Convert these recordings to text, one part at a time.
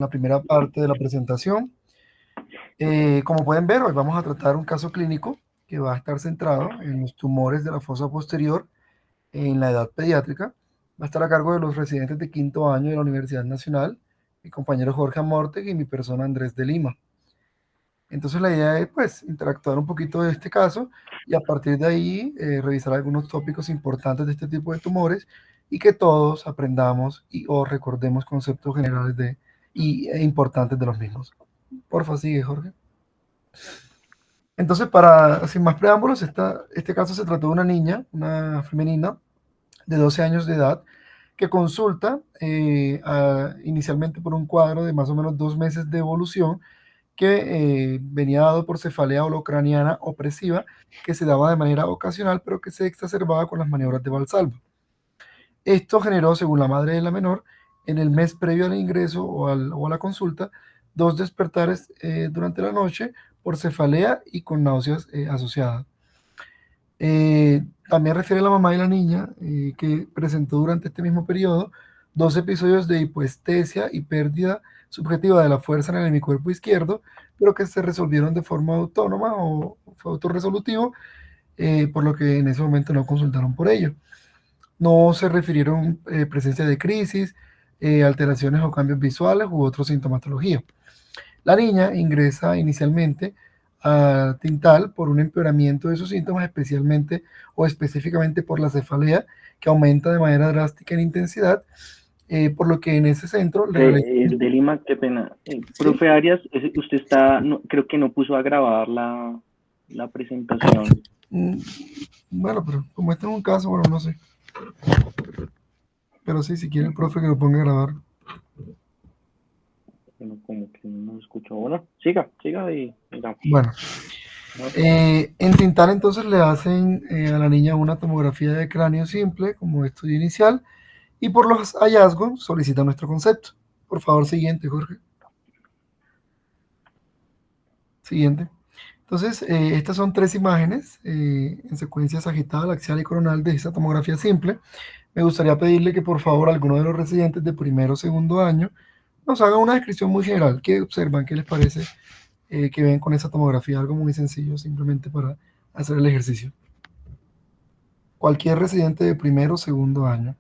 la primera parte de la presentación. Como pueden ver, hoy vamos a tratar un caso clínico que va a estar centrado en los tumores de la fosa posterior en la edad pediátrica. Va a estar a cargo de los residentes de quinto año de la Universidad Nacional, mi compañero Jorge Amorte y mi persona Andrés de Lima. Entonces la idea es pues interactuar un poquito de este caso y a partir de ahí revisar algunos tópicos importantes de este tipo de tumores y que todos aprendamos o recordemos conceptos generales e importantes de los mismos. Porfa, sigue, Jorge. Entonces, sin más preámbulos, este caso se trató de una niña, una femenina de 12 años de edad, que consulta inicialmente por un cuadro de más o menos 2 meses de evolución que venía dado por cefalea holocraniana opresiva, que se daba de manera ocasional, pero que se exacerbaba con las maniobras de Valsalva. Esto generó, según la madre de la menor, en el mes previo al ingreso o a la consulta, 2 despertares durante la noche por cefalea y con náuseas asociadas. También refiere la mamá de la niña que presentó durante este mismo periodo 2 episodios de hipoestesia y pérdida subjetiva de la fuerza en el hemicuerpo izquierdo, pero que se resolvieron de forma autónoma o fue autorresolutivo, por lo que en ese momento no consultaron por ello. No se refirieron presencia de crisis, alteraciones o cambios visuales u otra sintomatología. La niña ingresa inicialmente a Tintal por un empeoramiento de sus síntomas, especialmente o específicamente por la cefalea, que aumenta de manera drástica en intensidad, por lo que en ese centro... de Lima, qué pena. ¿Sí? Profe Arias, usted está, creo que no puso a grabar la presentación. Bueno, pero como este es un caso, bueno, no sé. Pero sí, si quiere el profe que lo ponga a grabar. Bueno, como que no escucho. Bueno, siga y mira. Bueno, en Tintal entonces le hacen a la niña una tomografía de cráneo simple como estudio inicial y por los hallazgos solicita nuestro concepto. Por favor, siguiente, Jorge. Siguiente. Entonces, estas son 3 imágenes en secuencia sagital, axial y coronal de esa tomografía simple. Me gustaría pedirle que por favor alguno de los residentes de primero o segundo año nos haga una descripción muy general. ¿Qué observan? ¿Qué les parece que ven con esa tomografía? Algo muy sencillo, simplemente para hacer el ejercicio. Cualquier residente de primero o segundo año.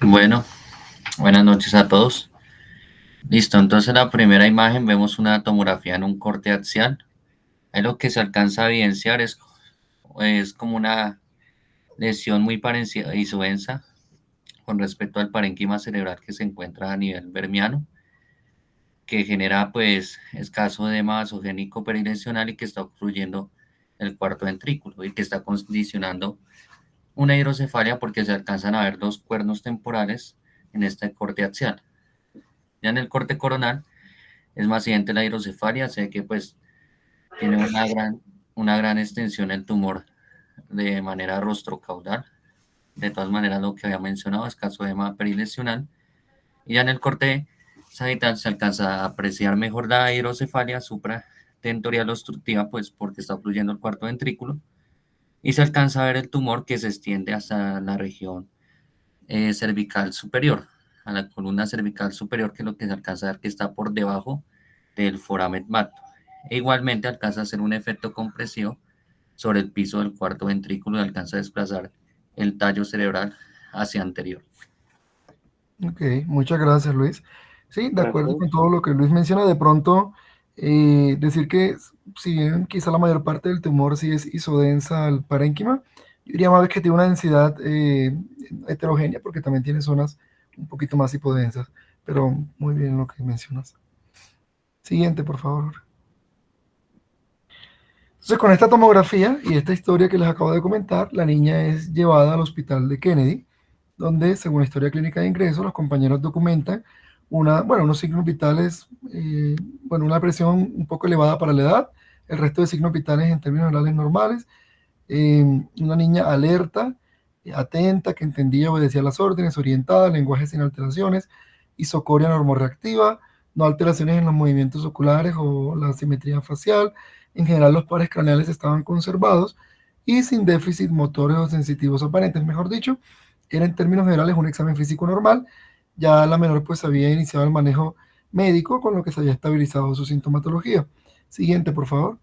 Bueno, buenas noches a todos. Listo, entonces en la primera imagen vemos una tomografía en un corte axial. Ahí lo que se alcanza a evidenciar es como una lesión muy parecida y densa con respecto al parénquima cerebral que se encuentra a nivel vermiano, que genera pues escaso edema vasogénico perilesional y que está obstruyendo el cuarto ventrículo y que está condicionando una hidrocefalia porque se alcanzan a ver 2 cuernos temporales en este corte axial. Ya en el corte coronal es más evidente la hidrocefalia, sé que pues tiene una gran extensión el tumor de manera rostrocaudal. De todas maneras, lo que había mencionado, escaso edema perilesional. Y ya en el corte sagital se alcanza a apreciar mejor la hidrocefalia supratentorial obstructiva, pues porque está ocluyendo el cuarto ventrículo. Y se alcanza a ver el tumor que se extiende hasta la región cervical superior, a la columna cervical superior, que es lo que se alcanza a ver que está por debajo del foramen magnum. E igualmente alcanza a hacer un efecto compresivo sobre el piso del cuarto ventrículo y alcanza a desplazar el tallo cerebral hacia anterior. Ok, muchas gracias, Luis. Sí, de acuerdo con todo lo que Luis menciona, de pronto decir que si bien quizá la mayor parte del tumor sí es isodensa al parénquima, yo diría más que tiene una densidad heterogénea porque también tiene zonas un poquito más hipodensas, pero muy bien lo que mencionas. Siguiente, por favor. Entonces, con esta tomografía y esta historia que les acabo de comentar, la niña es llevada al hospital de Kennedy, donde, según la historia clínica de ingreso, los compañeros documentan unos signos vitales, una presión un poco elevada para la edad, el resto de signos vitales en términos generales normales, una niña alerta, atenta, que entendía y obedecía las órdenes, orientada, lenguaje sin alteraciones, isocoria normorreactiva, no alteraciones en los movimientos oculares o la simetría facial. En general los pares craneales estaban conservados y sin déficit motores o sensitivos aparentes, mejor dicho, era en términos generales un examen físico normal. Ya la menor pues había iniciado el manejo médico, con lo que se había estabilizado su sintomatología. Siguiente, por favor.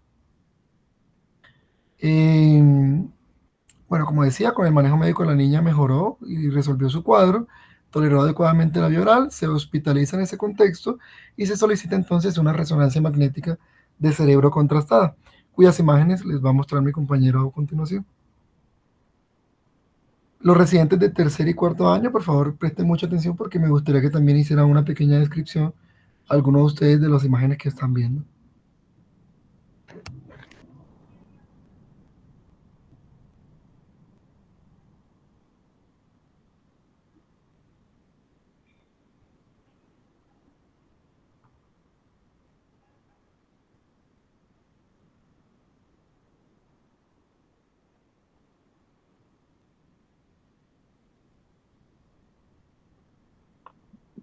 Bueno, como decía, con el manejo médico la niña mejoró y resolvió su cuadro, toleró adecuadamente la vía oral, se hospitaliza en ese contexto y se solicita entonces una resonancia magnética de cerebro contrastada, cuyas imágenes les va a mostrar mi compañero a continuación. Los residentes de tercer y cuarto año, por favor, presten mucha atención porque me gustaría que también hicieran una pequeña descripción, algunos de ustedes, de las imágenes que están viendo.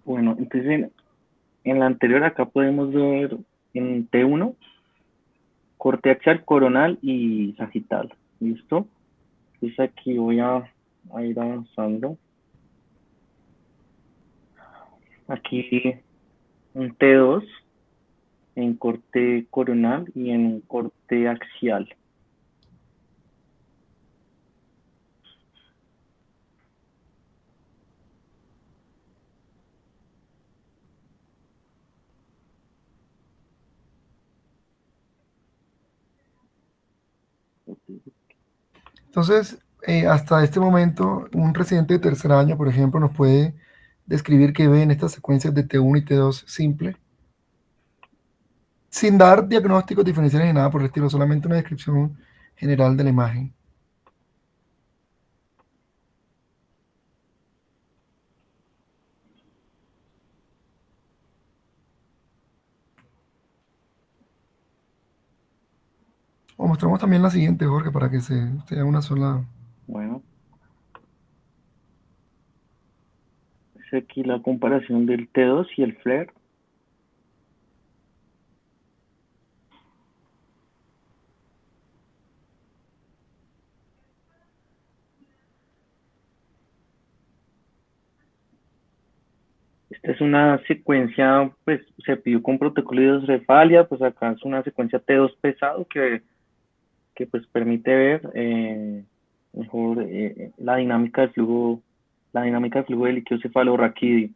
Bueno, entonces en la anterior acá podemos ver en T1 corte axial, coronal y sagital. ¿Listo? Entonces aquí voy a ir avanzando. Aquí un T2 en corte coronal y en corte axial. Entonces, hasta este momento, un residente de tercer año, por ejemplo, nos puede describir qué ve en estas secuencias de T1 y T2 simple, sin dar diagnósticos diferenciales ni nada por el estilo, solamente una descripción general de la imagen. O mostramos también la siguiente, Jorge, para que sea una sola. Bueno, es aquí la comparación del T2 y el flare. Esta es una secuencia, pues se pidió con protocolo de hidrocefalia, pues acá es una secuencia T2 pesado que pues permite ver mejor la dinámica del flujo del líquido cefalorraquídeo.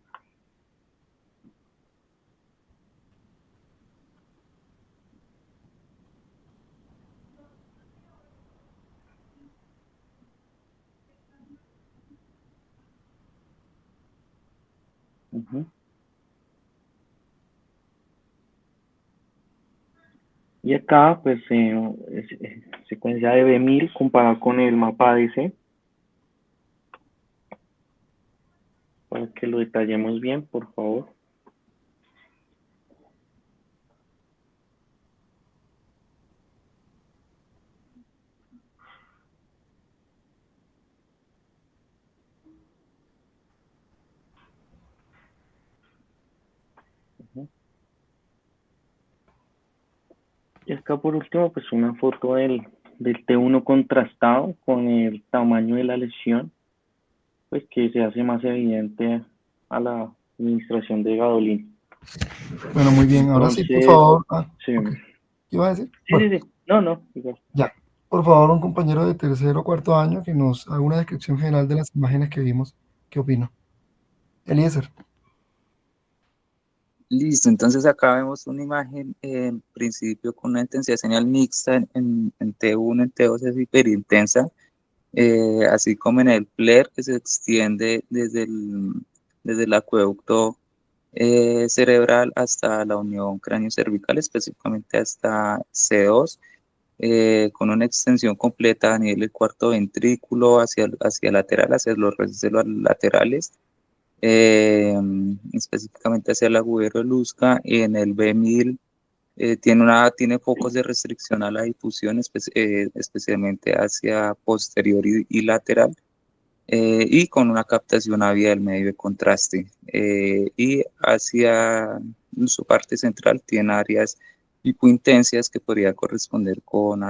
Uh-huh. Y acá, pues, secuencia de B1000 comparado con el mapa ADC, para que lo detallemos bien, por favor. Uh-huh. Y acá, por último, pues, una foto del T1 contrastado con el tamaño de la lesión, pues, que se hace más evidente a la administración de gadolina. Bueno, muy bien. Ahora sí, por Entonces, favor. sí. Ok. ¿Qué iba a decir? Sí, Bueno, sí, sí. No, igual. ya. Por favor, un compañero de tercero o cuarto año que nos haga una descripción general de las imágenes que vimos. ¿Qué opina? Eliezer. Listo, entonces acá vemos una imagen en principio con una intensidad señal mixta en T1, en T2 es hiperintensa, así como en el FLARE que se extiende desde el acueducto cerebral hasta la unión cráneo-cervical, específicamente hasta C2, con una extensión completa a nivel del cuarto ventrículo hacia lateral, hacia los redes laterales, específicamente hacia el agujero de Luzca, y en el B1000 tiene focos de restricción a la difusión, especialmente hacia posterior y lateral, y con una captación a vía del medio de contraste. Y hacia su parte central tiene áreas hipointensas que podría corresponder con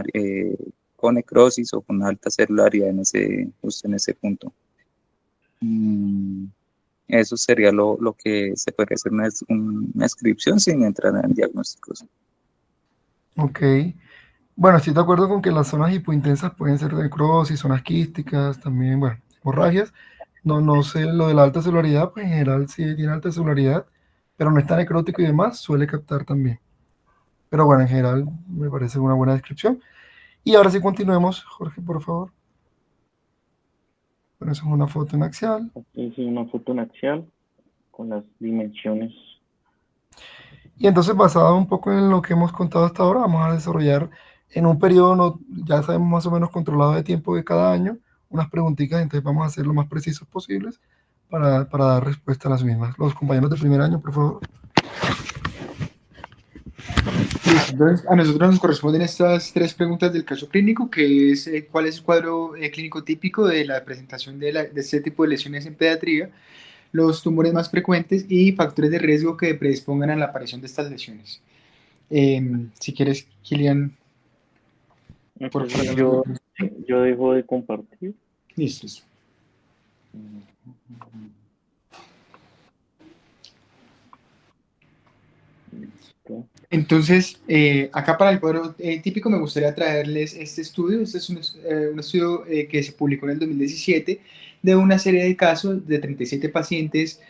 necrosis o con alta celularidad justo en ese punto. Mm, Eso sería lo que se podría hacer una descripción sin entrar en diagnósticos. Ok. Bueno, estoy de acuerdo con que las zonas hipointensas pueden ser necrosis, zonas quísticas, también, bueno, hemorragias. No sé, lo de la alta celularidad, pues en general sí tiene alta celularidad, pero no está necrótico y demás, suele captar también. Pero bueno, en general me parece una buena descripción. Y ahora sí continuemos, Jorge, por favor. Bueno, eso es una foto en axial. Aquí es una foto en axial con las dimensiones. Y entonces, basado un poco en lo que hemos contado hasta ahora, vamos a desarrollar en un periodo, ya sabemos más o menos controlado de tiempo de cada año, unas preguntitas, entonces vamos a ser lo más precisos posibles para dar respuesta a las mismas. Los compañeros de primer año, por favor. Listo, entonces, a nosotros nos corresponden estas tres preguntas del caso clínico, que es cuál es el cuadro clínico típico de la presentación de este tipo de lesiones en pediatría, los tumores más frecuentes y factores de riesgo que predispongan a la aparición de estas lesiones. Si quieres, Kilian, por Entonces favor. yo dejo de compartir. Listo. Listo. Entonces, acá para el cuadro típico me gustaría traerles este estudio. Este es un estudio que se publicó en el 2017 de una serie de casos de 37 pacientes,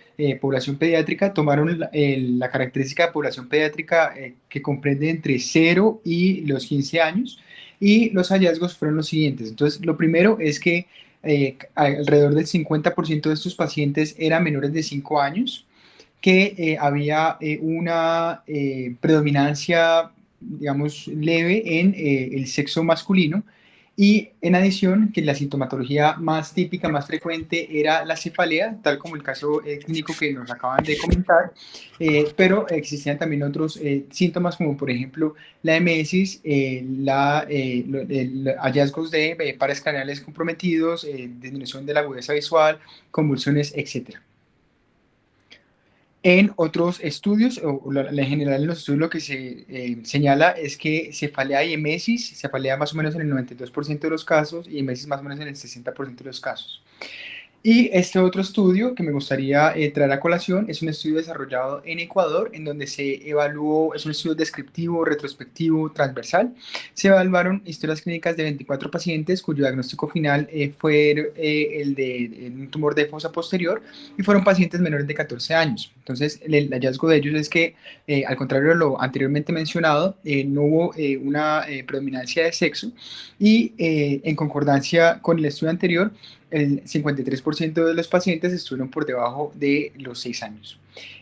población pediátrica. Tomaron la característica de población pediátrica que comprende entre 0 y los 15 años y los hallazgos fueron los siguientes. Entonces, lo primero es que alrededor del 50% de estos pacientes eran menores de 5 años, que había una predominancia, digamos, leve en el sexo masculino y en adición que la sintomatología más típica, más frecuente era la cefalea, tal como el caso clínico que nos acaban de comentar, pero existían también otros síntomas como por ejemplo la emesis, hallazgos de pares craneales comprometidos, disminución de la agudeza visual, convulsiones, etcétera. En otros estudios, en general en los estudios lo que se señala es que cefalea y emesis, cefalea más o menos en el 92% de los casos y emesis más o menos en el 60% de los casos. Y este otro estudio que me gustaría traer a colación es un estudio desarrollado en Ecuador, en donde se evaluó, es un estudio descriptivo, retrospectivo, transversal. Se evaluaron historias clínicas de 24 pacientes cuyo diagnóstico final fue el de un tumor de fosa posterior y fueron pacientes menores de 14 años. Entonces, el hallazgo de ellos es que, al contrario de lo anteriormente mencionado, no hubo una predominancia de sexo y en concordancia con el estudio anterior, el 53% de los pacientes estuvieron por debajo de los 6 años.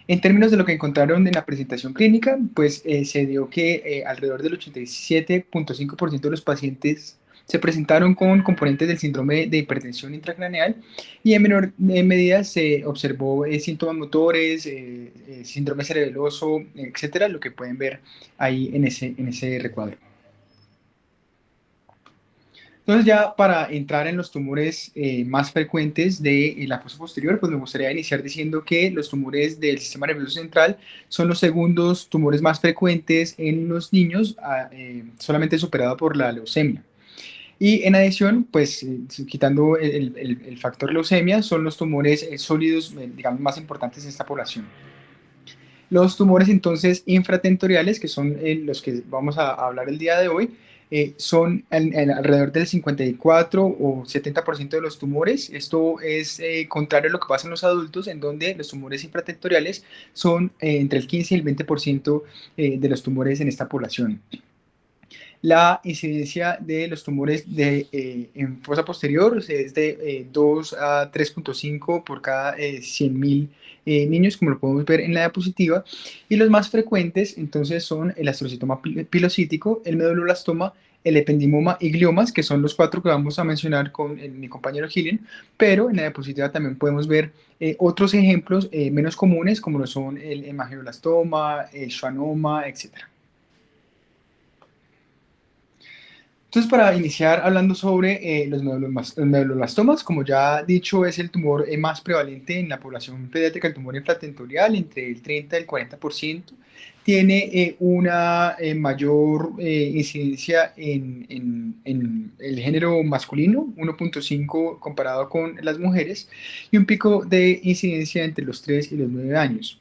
En términos de lo que encontraron en la presentación clínica, pues se dio que alrededor del 87.5% de los pacientes se presentaron con componentes del síndrome de hipertensión intracraneal y en menor medida se observó síntomas motores, síndrome cerebeloso, etcétera, lo que pueden ver ahí en ese recuadro. Entonces ya para entrar en los tumores más frecuentes de la fosa posterior, pues me gustaría iniciar diciendo que los tumores del sistema nervioso central son los segundos tumores más frecuentes en los niños, solamente superado por la leucemia. Y en adición, pues quitando el factor leucemia, son los tumores sólidos, digamos, más importantes en esta población. Los tumores entonces infratentoriales, que son los que vamos a hablar el día de hoy, son alrededor del 54 o 70% de los tumores. Esto es contrario a lo que pasa en los adultos, en donde los tumores infratentoriales son entre el 15 y el 20% de los tumores en esta población. La incidencia de los tumores en fosa posterior es de 2 a 3.5 por cada 100.000 niños, como lo podemos ver en la diapositiva. Y los más frecuentes, entonces, son el astrocitoma pilocítico, el medulloblastoma, el ependimoma y gliomas, que son los 4 que vamos a mencionar con mi compañero Gillian, pero en la diapositiva también podemos ver otros ejemplos menos comunes, como lo son el hemangioblastoma, el schwannoma, etc. Entonces, para iniciar hablando sobre los medulloblastomas, como ya dicho, es el tumor más prevalente en la población pediátrica, el tumor infratentorial, entre el 30 y el 40%. Tiene una mayor incidencia en el género masculino, 1.5 comparado con las mujeres, y un pico de incidencia entre los 3 y los 9 años.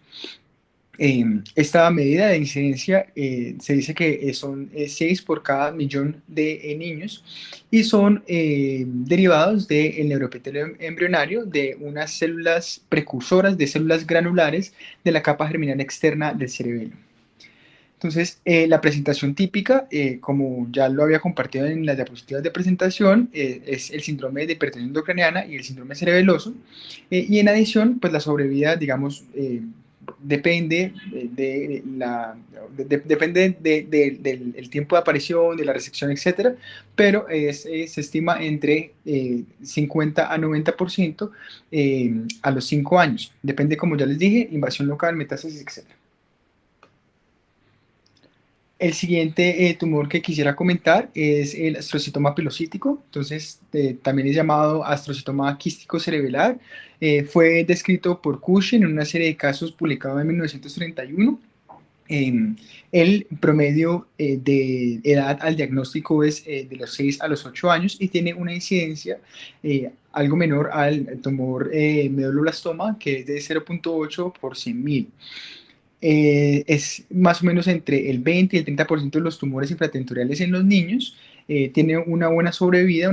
Esta medida de incidencia se dice que son 6 por cada millón de niños y son derivados del neuroepitelio embrionario de unas células precursoras de células granulares de la capa germinal externa del cerebelo. Entonces, la presentación típica, como ya lo había compartido en las diapositivas de presentación, es el síndrome de hipertensión intracraniana y el síndrome cerebeloso. Y en adición, pues la sobrevida, digamos, depende depende del tiempo de aparición, de la resección, etcétera, pero se estima entre 50 a 90% a los 5 años. Depende, como ya les dije, invasión local, metástasis, etcétera. El siguiente tumor que quisiera comentar es el astrocitoma pilocítico, entonces también es llamado astrocitoma quístico cerebelar. Fue descrito por Cushing en una serie de casos publicados en 1931. El promedio de edad al diagnóstico es de los 6 a los 8 años y tiene una incidencia algo menor al tumor medulloblastoma, que es de 0.8 por 100.000. Es más o menos entre el 20 y el 30% de los tumores infratentoriales en los niños. Tiene una buena sobrevida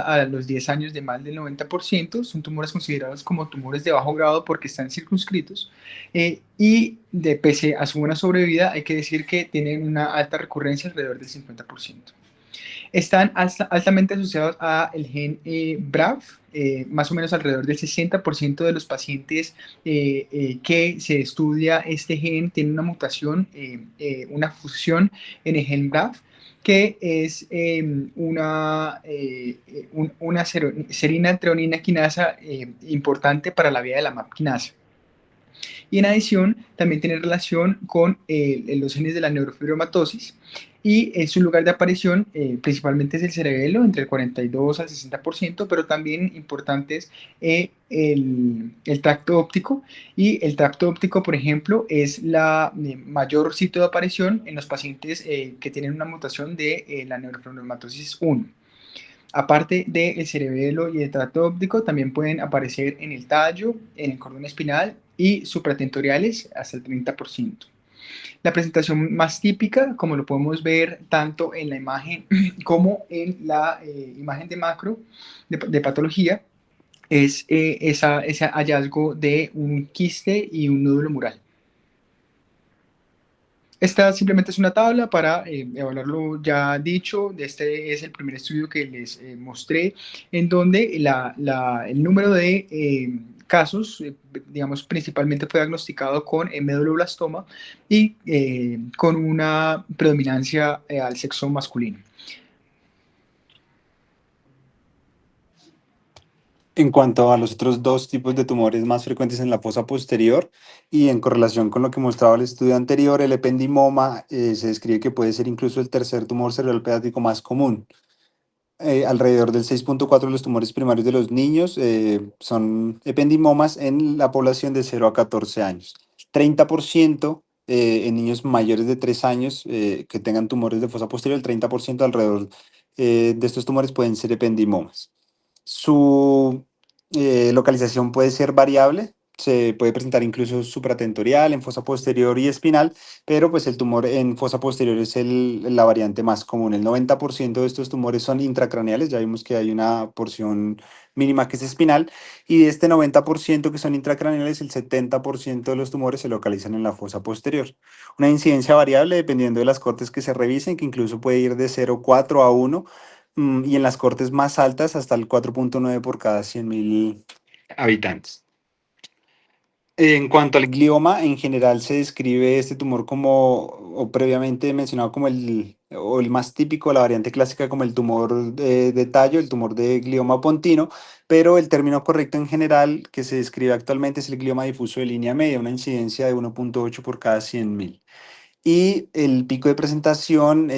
a los 10 años de más del 90%. Son tumores considerados como tumores de bajo grado porque están circunscritos. Pese a su buena sobrevida, hay que decir que tienen una alta recurrencia alrededor del 50%. Están altamente asociados al gen BRAF, más o menos alrededor del 60% de los pacientes que se estudia este gen tienen una mutación, una fusión en el gen BRAF, que es una serina treonina quinasa importante para la vía de la MAP quinasa. Y en adición, también tiene relación con los genes de la neurofibromatosis y su lugar de aparición principalmente es el cerebelo, entre el 42 al 60%, pero también importantes el tracto óptico, y el tracto óptico, por ejemplo, es la mayor sitio de aparición en los pacientes que tienen una mutación de la neurofibromatosis 1. Aparte del cerebelo y el tracto óptico, también pueden aparecer en el tallo, en el cordón espinal y supratentoriales hasta el 30%. La presentación más típica, como lo podemos ver tanto en la imagen como en la imagen de macro de patología, es ese hallazgo de un quiste y un nódulo mural. Esta simplemente es una tabla para evaluar lo ya dicho. Este es el primer estudio que les mostré, en donde el número de casos, digamos, principalmente fue diagnosticado con medulloblastoma y con una predominancia al sexo masculino. En cuanto a los otros dos tipos de tumores más frecuentes en la fosa posterior y en correlación con lo que mostraba el estudio anterior, el ependimoma se describe que puede ser incluso el tercer tumor cerebral pediátrico más común. Alrededor del 6.4 de los tumores primarios de los niños son ependimomas en la población de 0 a 14 años. 30% en niños mayores de 3 años que tengan tumores de fosa posterior, el 30% alrededor de estos tumores pueden ser ependimomas. Su localización puede ser variable, se puede presentar incluso supratentorial, en fosa posterior y espinal, pero pues el tumor en fosa posterior es la variante más común. El 90% de estos tumores son intracraneales, ya vimos que hay una porción mínima que es espinal, y de este 90% que son intracraneales, el 70% de los tumores se localizan en la fosa posterior. Una incidencia variable dependiendo de las cortes que se revisen, que incluso puede ir de 0,4 a 1, y en las cortes más altas hasta el 4.9 por cada 100.000 habitantes. En cuanto al glioma, en general se describe este tumor como, o previamente mencionado como el más típico, la variante clásica como el tumor de tallo, el tumor de glioma pontino, pero el término correcto en general que se describe actualmente es el glioma difuso de línea media, una incidencia de 1.8 por cada 100.000. Y el pico de presentación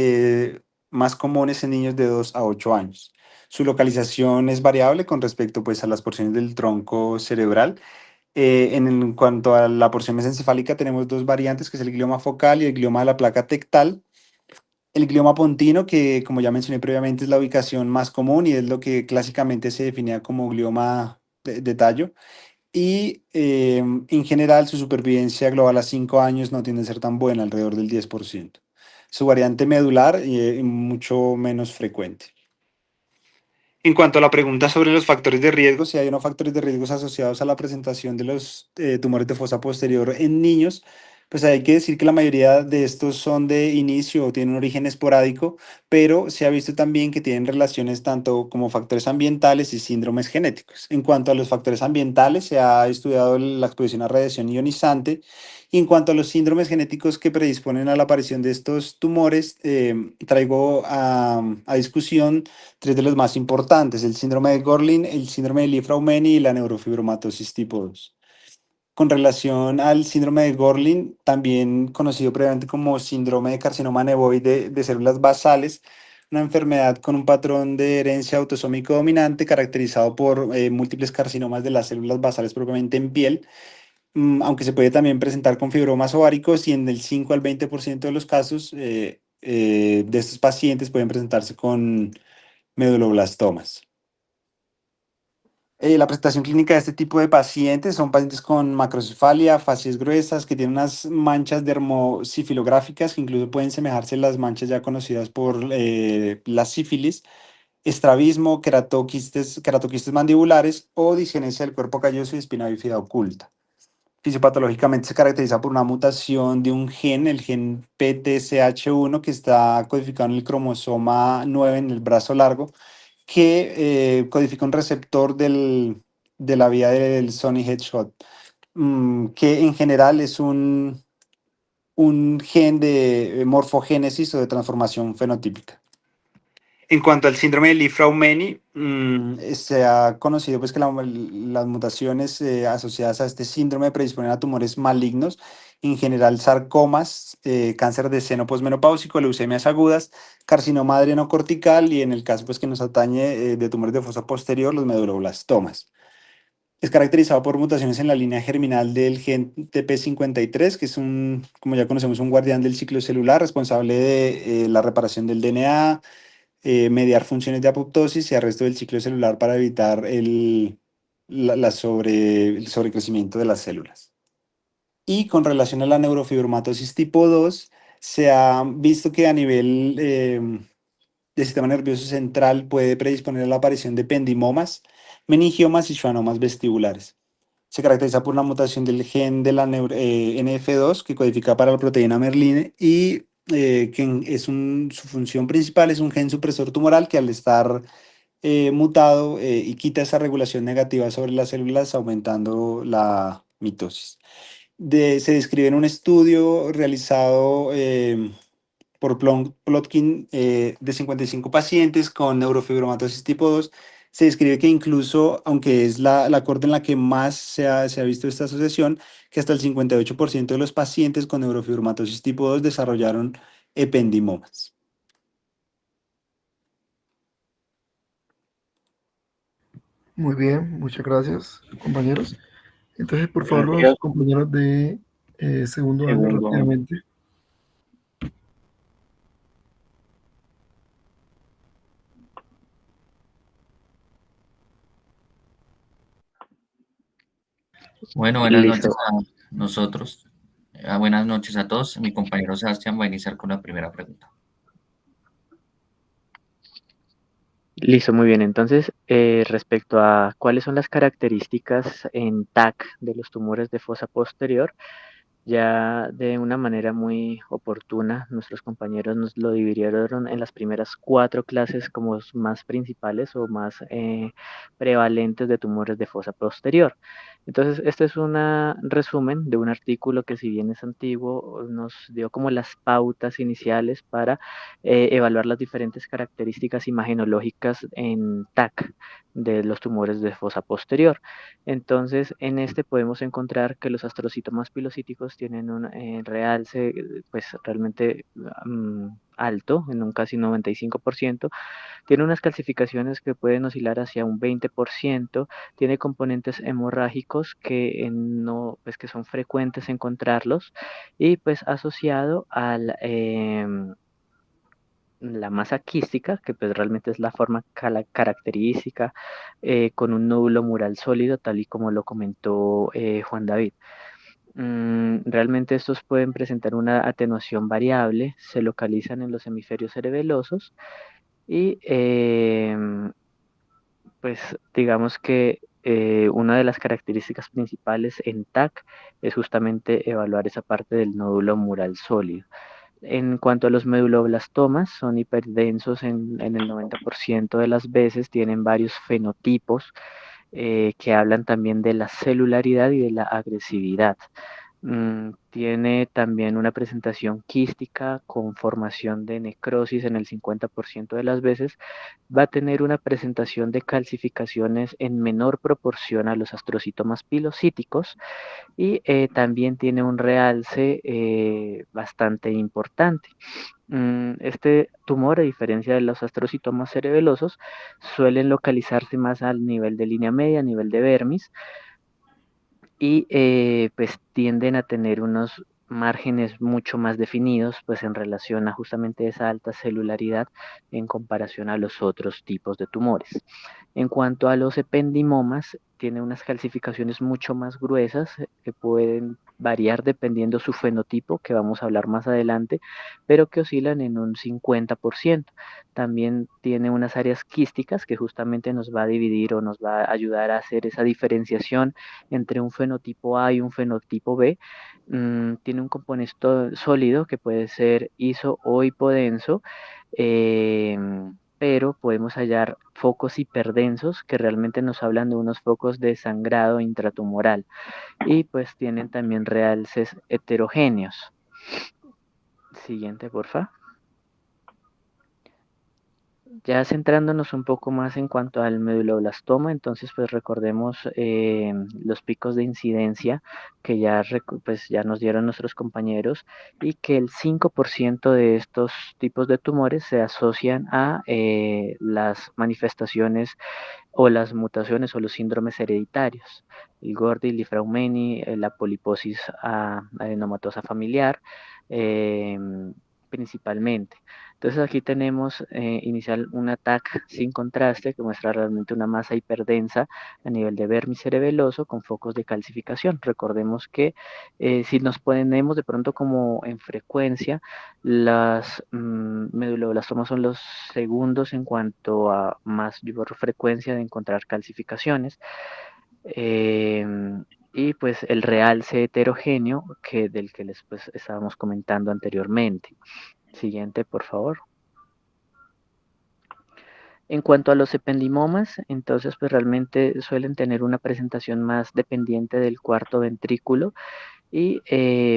más comunes en niños de 2 a 8 años. Su localización es variable con respecto pues, a las porciones del tronco cerebral. En cuanto a la porción mesencefálica, tenemos dos variantes, que es el glioma focal y el glioma de la placa tectal. El glioma pontino, que como ya mencioné previamente, es la ubicación más común y es lo que clásicamente se definía como glioma de tallo. Y en general su supervivencia global a 5 años no tiende a ser tan buena, alrededor del 10%. Su variante medular mucho menos frecuente. En cuanto a la pregunta sobre los factores de riesgo, si hay unos factores de riesgo asociados a la presentación de los tumores de fosa posterior en niños, pues hay que decir que la mayoría de estos son de inicio o tienen un origen esporádico, pero se ha visto también que tienen relaciones tanto como factores ambientales y síndromes genéticos. En cuanto a los factores ambientales, se ha estudiado la exposición a radiación ionizante, y en cuanto a los síndromes genéticos que predisponen a la aparición de estos tumores, traigo a discusión tres de los más importantes: el síndrome de Gorlin, el síndrome de Li-Fraumeni y la neurofibromatosis tipo 2. Con relación al síndrome de Gorlin, también conocido previamente como síndrome de carcinoma nevoide de células basales, una enfermedad con un patrón de herencia autosómico dominante caracterizado por múltiples carcinomas de las células basales propiamente en piel, aunque se puede también presentar con fibromas ováricos, y en el 5 al 20% de los casos de estos pacientes pueden presentarse con meduloblastomas. La presentación clínica de este tipo de pacientes son pacientes con macrocefalia, facies gruesas, que tienen unas manchas dermosifilográficas que incluso pueden semejarse a las manchas ya conocidas por la sífilis, estrabismo, queratoquistes mandibulares o disgenesia del cuerpo calloso y espina bífida oculta. Fisiopatológicamente se caracteriza por una mutación de un gen, el gen PTCH1, que está codificado en el cromosoma 9 en el brazo largo, que codifica un receptor de la vía del Sony Hedgehog, que en general es un gen de morfogénesis o de transformación fenotípica. En cuanto al síndrome de Li-Fraumeni, se ha conocido pues, que las mutaciones asociadas a este síndrome predisponen a tumores malignos, en general sarcomas, cáncer de seno posmenopáusico, leucemias agudas, carcinoma adrenocortical y, en el caso pues, que nos atañe de tumores de fosa posterior, los meduloblastomas. Es caracterizado por mutaciones en la línea germinal del gen TP53, que es como ya conocemos, un guardián del ciclo celular responsable de la reparación del DNA, mediar funciones de apoptosis y arresto del ciclo celular para evitar el sobrecrecimiento de las células. Y con relación a la neurofibromatosis tipo 2, se ha visto que a nivel del sistema nervioso central puede predisponer a la aparición de ependimomas, meningiomas y schwannomas vestibulares. Se caracteriza por una mutación del gen de la NF2, que codifica para la proteína merline, y su función principal es un gen supresor tumoral que, al estar mutado, y quita esa regulación negativa sobre las células, aumentando la mitosis. Se describe en un estudio realizado por Plotkin de 55 pacientes con neurofibromatosis tipo 2. Se describe que incluso, aunque es la corte en la que más se ha visto esta asociación, que hasta el 58% de los pacientes con neurofibromatosis tipo 2 desarrollaron ependimomas. Muy bien, muchas gracias, compañeros. Entonces, por favor, los Gracias. compañeros de segundo año Segundo. rápidamente. Bueno, buenas Listo. noches a nosotros. Buenas noches a todos. Mi compañero Sebastián va a iniciar con la primera pregunta. Listo, muy bien. Entonces, respecto a cuáles son las características en TAC de los tumores de fosa posterior, ya de una manera muy oportuna, nuestros compañeros nos lo dividieron en las primeras 4 clases como más principales o más prevalentes de tumores de fosa posterior. Entonces, este es un resumen de un artículo que, si bien es antiguo, nos dio como las pautas iniciales para evaluar las diferentes características imagenológicas en TAC de los tumores de fosa posterior. Entonces, en este podemos encontrar que los astrocitomas pilocíticos tienen un realce, pues realmente alto, en un casi 95%, tiene unas calcificaciones que pueden oscilar hacia un 20%, tiene componentes hemorrágicos que no, pues que son frecuentes encontrarlos, y pues asociado al la masa quística, que pues realmente es la forma característica, con un nódulo mural sólido, tal y como lo comentó Juan David. Realmente estos pueden presentar una atenuación variable, se localizan en los hemisferios cerebelosos y pues digamos que una de las características principales en TAC es justamente evaluar esa parte del nódulo mural sólido. En cuanto a los meduloblastomas, son hiperdensos en el 90% de las veces, tienen varios fenotipos que hablan también de la celularidad y de la agresividad. Tiene también una presentación quística con formación de necrosis en el 50% de las veces. Va a tener una presentación de calcificaciones en menor proporción a los astrocitomas pilocíticos y también tiene un realce bastante importante. Este tumor, a diferencia de los astrocitomas cerebelosos, suelen localizarse más al nivel de línea media, a nivel de vermis, y pues tienden a tener unos márgenes mucho más definidos, pues en relación a justamente esa alta celularidad en comparación a los otros tipos de tumores. En cuanto a los ependimomas, tiene unas calcificaciones mucho más gruesas que pueden variar dependiendo su fenotipo, que vamos a hablar más adelante, pero que oscilan en un 50%. También tiene unas áreas quísticas que justamente nos va a dividir o nos va a ayudar a hacer esa diferenciación entre un fenotipo A y un fenotipo B. Tiene un componente sólido que puede ser iso o hipodenso, pero podemos hallar focos hiperdensos que realmente nos hablan de unos focos de sangrado intratumoral y pues tienen también realces heterogéneos. Siguiente, porfa. Ya centrándonos un poco más en cuanto al meduloblastoma, entonces pues recordemos los picos de incidencia que ya, pues, ya nos dieron nuestros compañeros, y que el 5% de estos tipos de tumores se asocian a las manifestaciones o las mutaciones o los síndromes hereditarios, el Gordy, Lifraumeni, la poliposis adenomatosa familiar, principalmente. Entonces aquí tenemos inicial un ATAC sin contraste que muestra realmente una masa hiperdensa a nivel de vermis cerebeloso con focos de calcificación. Recordemos que si nos ponemos de pronto como en frecuencia, las meduloblastomas son los segundos en cuanto a mayor frecuencia de encontrar calcificaciones. Y pues el realce heterogéneo del que les pues, estábamos comentando anteriormente. Siguiente, por favor. En cuanto a los ependimomas, entonces pues realmente suelen tener una presentación más dependiente del cuarto ventrículo, y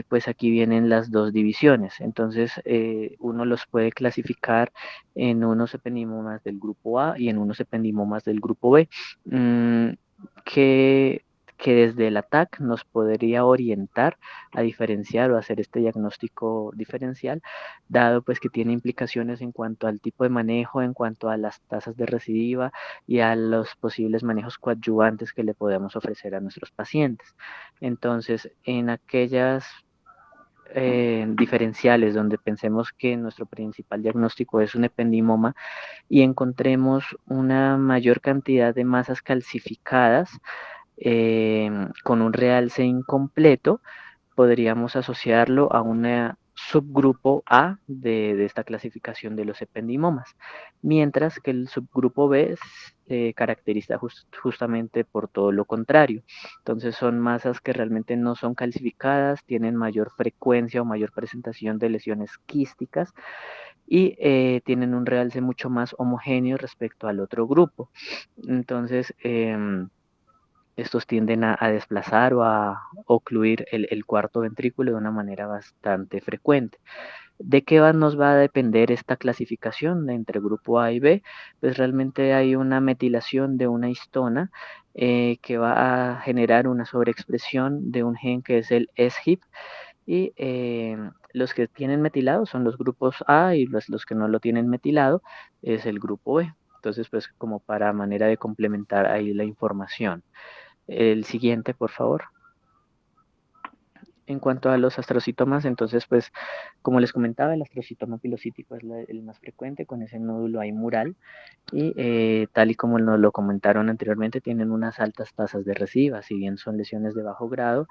pues aquí vienen las dos divisiones. Entonces uno los puede clasificar en unos ependimomas del grupo A y en unos ependimomas del grupo B, que desde el ATAC nos podría orientar a diferenciar o hacer este diagnóstico diferencial, dado pues que tiene implicaciones en cuanto al tipo de manejo, en cuanto a las tasas de recidiva y a los posibles manejos coadyuvantes que le podemos ofrecer a nuestros pacientes. Entonces, en aquellas diferenciales donde pensemos que nuestro principal diagnóstico es un ependimoma y encontremos una mayor cantidad de masas calcificadas con un realce incompleto, podríamos asociarlo a un subgrupo A de esta clasificación de los ependimomas, mientras que el subgrupo B se caracteriza justamente por todo lo contrario. Entonces son masas que realmente no son calcificadas, tienen mayor frecuencia o mayor presentación de lesiones quísticas y tienen un realce mucho más homogéneo respecto al otro grupo. Entonces, estos tienden a desplazar o a ocluir el cuarto ventrículo de una manera bastante frecuente. ¿De qué nos va a depender esta clasificación entre grupo A y B? Pues realmente hay una metilación de una histona que va a generar una sobreexpresión de un gen que es el SHIP, y los que tienen metilado son los grupos A y los que no lo tienen metilado es el grupo B. Entonces, pues como para manera de complementar ahí la información. El siguiente, por favor. En cuanto a los astrocitomas, entonces, pues, como les comentaba, el astrocitoma pilocítico es el más frecuente, con ese nódulo mural, y tal y como nos lo comentaron anteriormente, tienen unas altas tasas de recidiva, si bien son lesiones de bajo grado,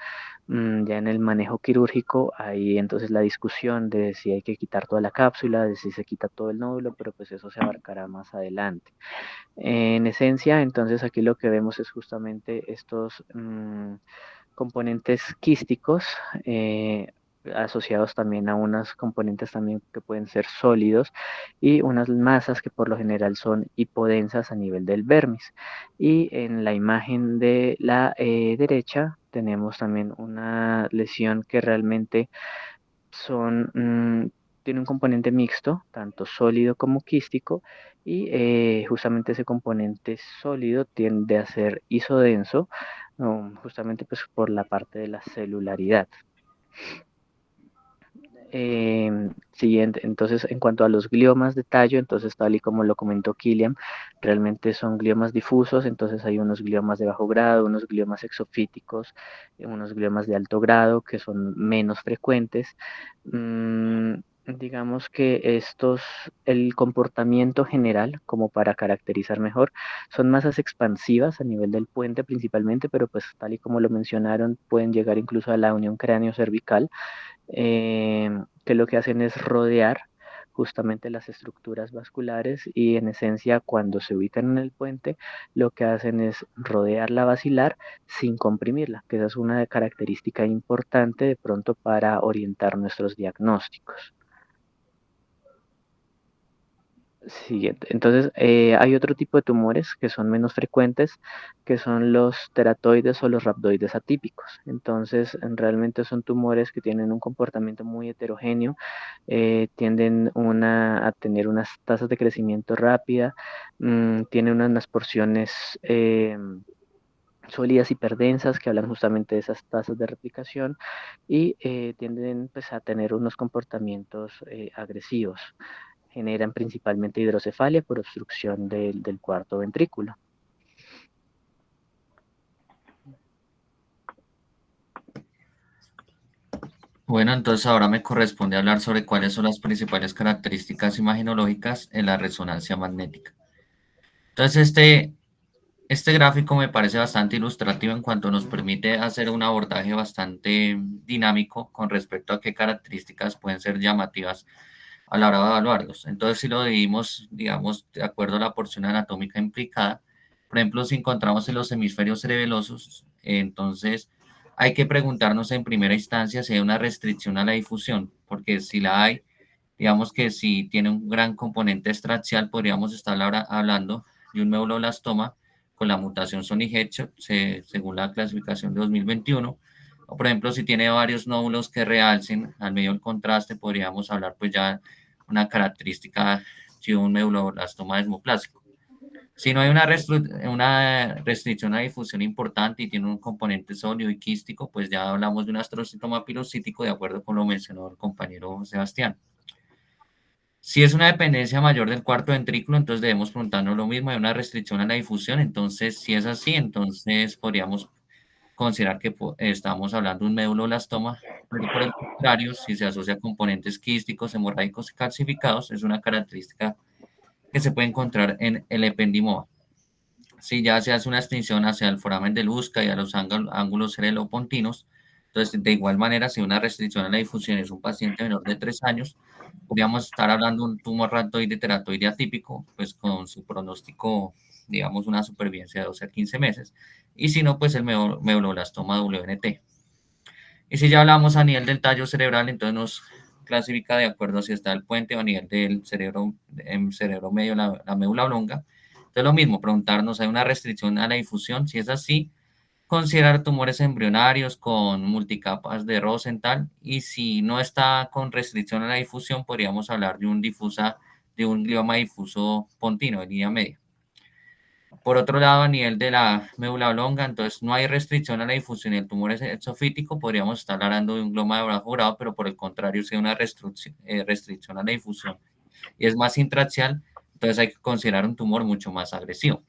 ya en el manejo quirúrgico hay entonces la discusión de si hay que quitar toda la cápsula, de si se quita todo el nódulo, pero pues eso se abarcará más adelante. En esencia, entonces aquí lo que vemos es justamente estos componentes quísticos asociados también a unos componentes también que pueden ser sólidos y unas masas que por lo general son hipodensas a nivel del vermis. Y en la imagen de la derecha tenemos también una lesión que realmente tiene un componente mixto, tanto sólido como quístico, y justamente ese componente sólido tiende a ser isodenso, justamente pues por la parte de la celularidad. Siguiente, entonces en cuanto a los gliomas de tallo, entonces tal y como lo comentó Kilian, realmente son gliomas difusos, entonces hay unos gliomas de bajo grado, unos gliomas exofíticos, unos gliomas de alto grado que son menos frecuentes. Digamos que el comportamiento general, como para caracterizar mejor, son masas expansivas a nivel del puente principalmente, pero pues tal y como lo mencionaron, pueden llegar incluso a la unión cráneo-cervical, que lo que hacen es rodear justamente las estructuras vasculares y en esencia cuando se ubican en el puente lo que hacen es rodear la basilar sin comprimirla, que esa es una característica importante de pronto para orientar nuestros diagnósticos. Siguiente. Entonces, hay otro tipo de tumores que son menos frecuentes, que son los teratoides o los rhabdoides atípicos. Entonces, realmente son tumores que tienen un comportamiento muy heterogéneo, tienden a tener unas tasas de crecimiento rápida, tienen unas porciones sólidas hiperdensas que hablan justamente de esas tasas de replicación y tienden pues, a tener unos comportamientos agresivos. Generan principalmente hidrocefalia por obstrucción del cuarto ventrículo. Bueno, entonces ahora me corresponde hablar sobre cuáles son las principales características imagenológicas en la resonancia magnética. Entonces, este gráfico me parece bastante ilustrativo en cuanto nos permite hacer un abordaje bastante dinámico con respecto a qué características pueden ser llamativas a la hora de evaluarlos. Entonces, si lo dividimos, digamos, de acuerdo a la porción anatómica implicada, por ejemplo, si encontramos en los hemisferios cerebelosos, entonces hay que preguntarnos en primera instancia si hay una restricción a la difusión, porque si la hay, digamos que si tiene un gran componente extraxial, podríamos estar ahora hablando de un neuroblastoma con la mutación Sony Hedgehog, según la clasificación de 2021. O, por ejemplo, si tiene varios nódulos que realcen al medio del contraste, podríamos hablar pues ya una característica de un neuroblastoma desmoplásico. Si no hay una restricción a difusión importante y tiene un componente sólido y quístico, pues ya hablamos de un astrocitoma pilocítico, de acuerdo con lo mencionado el compañero Sebastián. Si es una dependencia mayor del cuarto ventrículo, entonces debemos preguntarnos lo mismo, hay una restricción a la difusión, entonces si es así, entonces podríamos considerar que estamos hablando de un medulloblastoma, pero por el contrario, si se asocia a componentes quísticos, hemorrágicos y calcificados, es una característica que se puede encontrar en el ependimoma. Si ya se hace una extinción hacia el foramen del Usca y a los ángulos cerelopontinos, entonces de igual manera, si una restricción a la difusión es un paciente menor de 3 años, podríamos estar hablando de un tumor rhabdoide teratoide atípico, pues con su pronóstico, digamos, una supervivencia de 12 a 15 meses, y si no, pues el medulloblastoma WNT. Y si ya hablamos a nivel del tallo cerebral, entonces nos clasifica de acuerdo a si está el puente o a nivel del cerebro, en cerebro medio, la médula oblonga. Entonces lo mismo, preguntarnos, ¿hay una restricción a la difusión? Si es así, considerar tumores embrionarios con multicapas de Rosenthal, y si no está con restricción a la difusión, podríamos hablar de un glioma difuso pontino de línea media. Por otro lado, a nivel de la médula oblonga, entonces no hay restricción a la difusión del tumor exofítico, podríamos estar hablando de un gloma de bajo grado, pero por el contrario, si hay una restricción a la difusión y es más intraxial, entonces hay que considerar un tumor mucho más agresivo.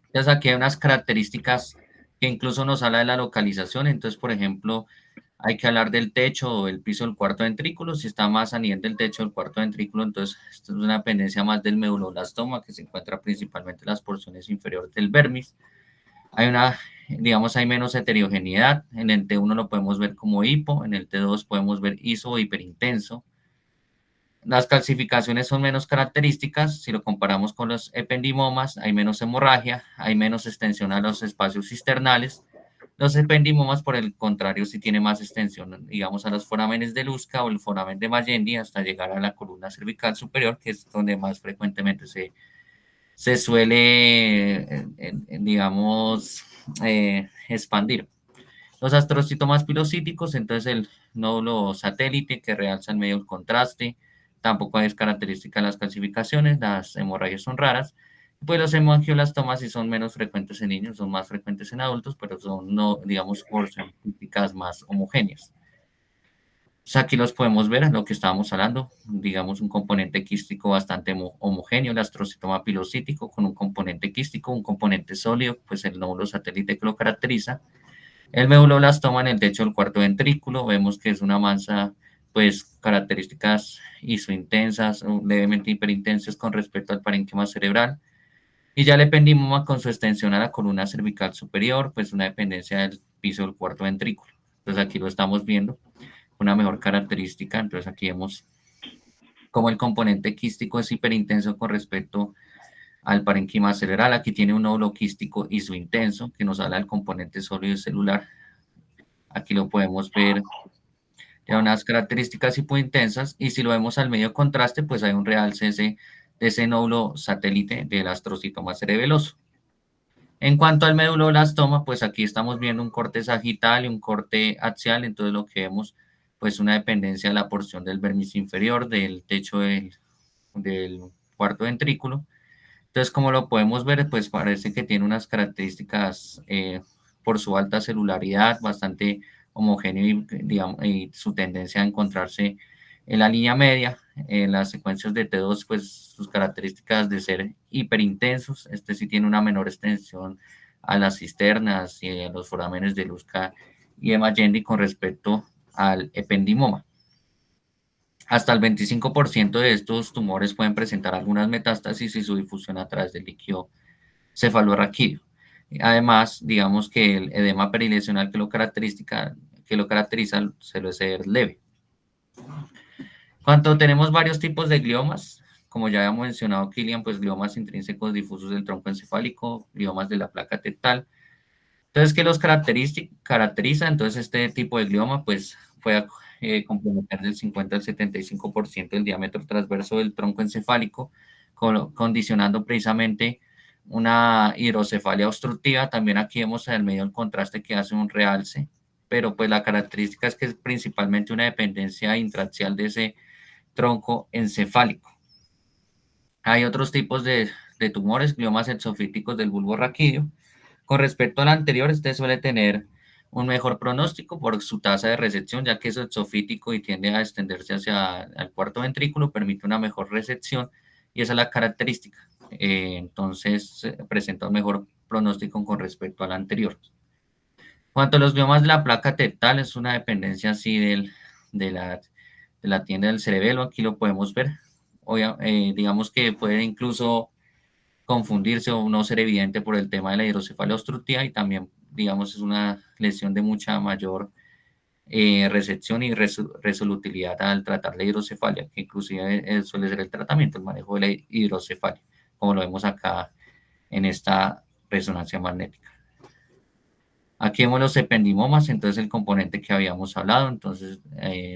Entonces aquí hay unas características que incluso nos habla de la localización, entonces por ejemplo, hay que hablar del techo o el piso del cuarto ventrículo. Si está más a nivel del techo del cuarto ventrículo, entonces esto es una dependencia más del medulloblastoma, que se encuentra principalmente en las porciones inferiores del vermis. Hay digamos, hay menos heterogeneidad. En el T1 lo podemos ver como hipo, en el T2 podemos ver iso o hiperintenso. Las calcificaciones son menos características. Si lo comparamos con los ependimomas, hay menos hemorragia, hay menos extensión a los espacios cisternales. Los ependimomas, por el contrario, sí tiene más extensión, digamos, a los forámenes de Lusca o el foramen de Magendie hasta llegar a la columna cervical superior, que es donde más frecuentemente se suele, digamos, expandir. Los astrocitomas pilocíticos, entonces el nódulo satélite que realza en medio del contraste, tampoco es característica de las calcificaciones, las hemorragias son raras. Pues los hemangioblastomas sí son menos frecuentes en niños, son más frecuentes en adultos, pero son, no, digamos, porcentajes más homogéneas. Entonces aquí los podemos ver, lo que estábamos hablando, digamos, un componente quístico bastante homogéneo, el astrocitoma pilocítico con un componente quístico, un componente sólido, pues el nódulo satélite que lo caracteriza. El medulloblastoma en el techo del cuarto ventrículo, vemos que es una masa, pues, características isointensas o levemente hiperintensas con respecto al parénquima cerebral. Y ya el ependimoma con su extensión a la columna cervical superior, pues una dependencia del piso del cuarto ventrículo. Entonces aquí lo estamos viendo, una mejor característica. Entonces aquí vemos cómo el componente quístico es hiperintenso con respecto al parénquima cerebral. Aquí tiene un nódulo quístico isointenso que nos habla del componente sólido celular. Aquí lo podemos ver, tiene unas características hipointensas, y si lo vemos al medio contraste, pues hay un realce de ese nódulo satélite del astrocitoma cerebeloso. En cuanto al medulloblastoma, pues aquí estamos viendo un corte sagital y un corte axial, entonces lo que vemos, pues una dependencia de la porción del vermis inferior, del techo del cuarto ventrículo. Entonces, como lo podemos ver, pues parece que tiene unas características por su alta celularidad, bastante homogéneo y, digamos, y su tendencia a encontrarse en la línea media. En las secuencias de T2, pues sus características de ser hiperintensos. Este sí tiene una menor extensión a las cisternas y a los forámenes de Lusca y de Magendie con respecto al ependimoma. Hasta el 25% de estos tumores pueden presentar algunas metástasis y su difusión a través del líquido cefalorraquídeo. Además, digamos que el edema perilesional que lo caracteriza suele ser leve. Cuando tenemos varios tipos de gliomas, como ya habíamos mencionado, Kilian, pues gliomas intrínsecos difusos del tronco encefálico, gliomas de la placa tetal. Entonces, ¿qué los caracteriza? Entonces, este tipo de glioma, pues, puede comprometer del 50 al 75% del diámetro transverso del tronco encefálico, condicionando precisamente una hidrocefalia obstructiva. También aquí vemos en el medio el contraste que hace un realce, pero pues la característica es que es principalmente una dependencia intraxial de ese tronco encefálico. Hay otros tipos de tumores, gliomas exofíticos del bulbo raquídeo. Con respecto al anterior, este suele tener un mejor pronóstico por su tasa de recepción, ya que es exofítico y tiende a extenderse hacia el cuarto ventrículo, permite una mejor recepción, y esa es la característica. Entonces, presenta un mejor pronóstico con respecto al anterior. Cuanto a los gliomas de la placa tetal, es una dependencia así de la tienda del cerebelo, aquí lo podemos ver. Digamos que puede incluso confundirse o no ser evidente por el tema de la hidrocefalia obstructiva, y también, digamos, es una lesión de mucha mayor recepción y resolutilidad al tratar la hidrocefalia, que inclusive suele ser el tratamiento, el manejo de la hidrocefalia, como lo vemos acá en esta resonancia magnética. Aquí vemos los ependimomas, entonces el componente que habíamos hablado, entonces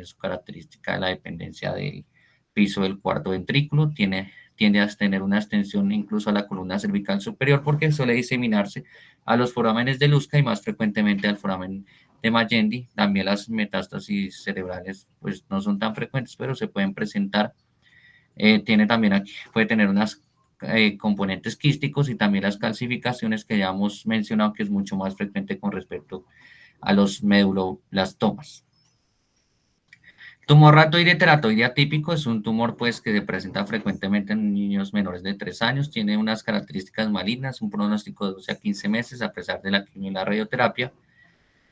su característica de la dependencia del piso del cuarto ventrículo, tiende a tener una extensión incluso a la columna cervical superior, porque suele diseminarse a los forámenes de Lusca y más frecuentemente al foramen de Magendie. También las metástasis cerebrales pues no son tan frecuentes, pero se pueden presentar. Tiene también aquí, puede tener unas componentes quísticos y también las calcificaciones que ya hemos mencionado que es mucho más frecuente con respecto a los meduloblastomas. Tumor ratoide teratoide atípico es un tumor pues, que se presenta frecuentemente en niños menores de 3 años, tiene unas características malignas, un pronóstico de 12 a 15 meses a pesar de la quimio y la radioterapia,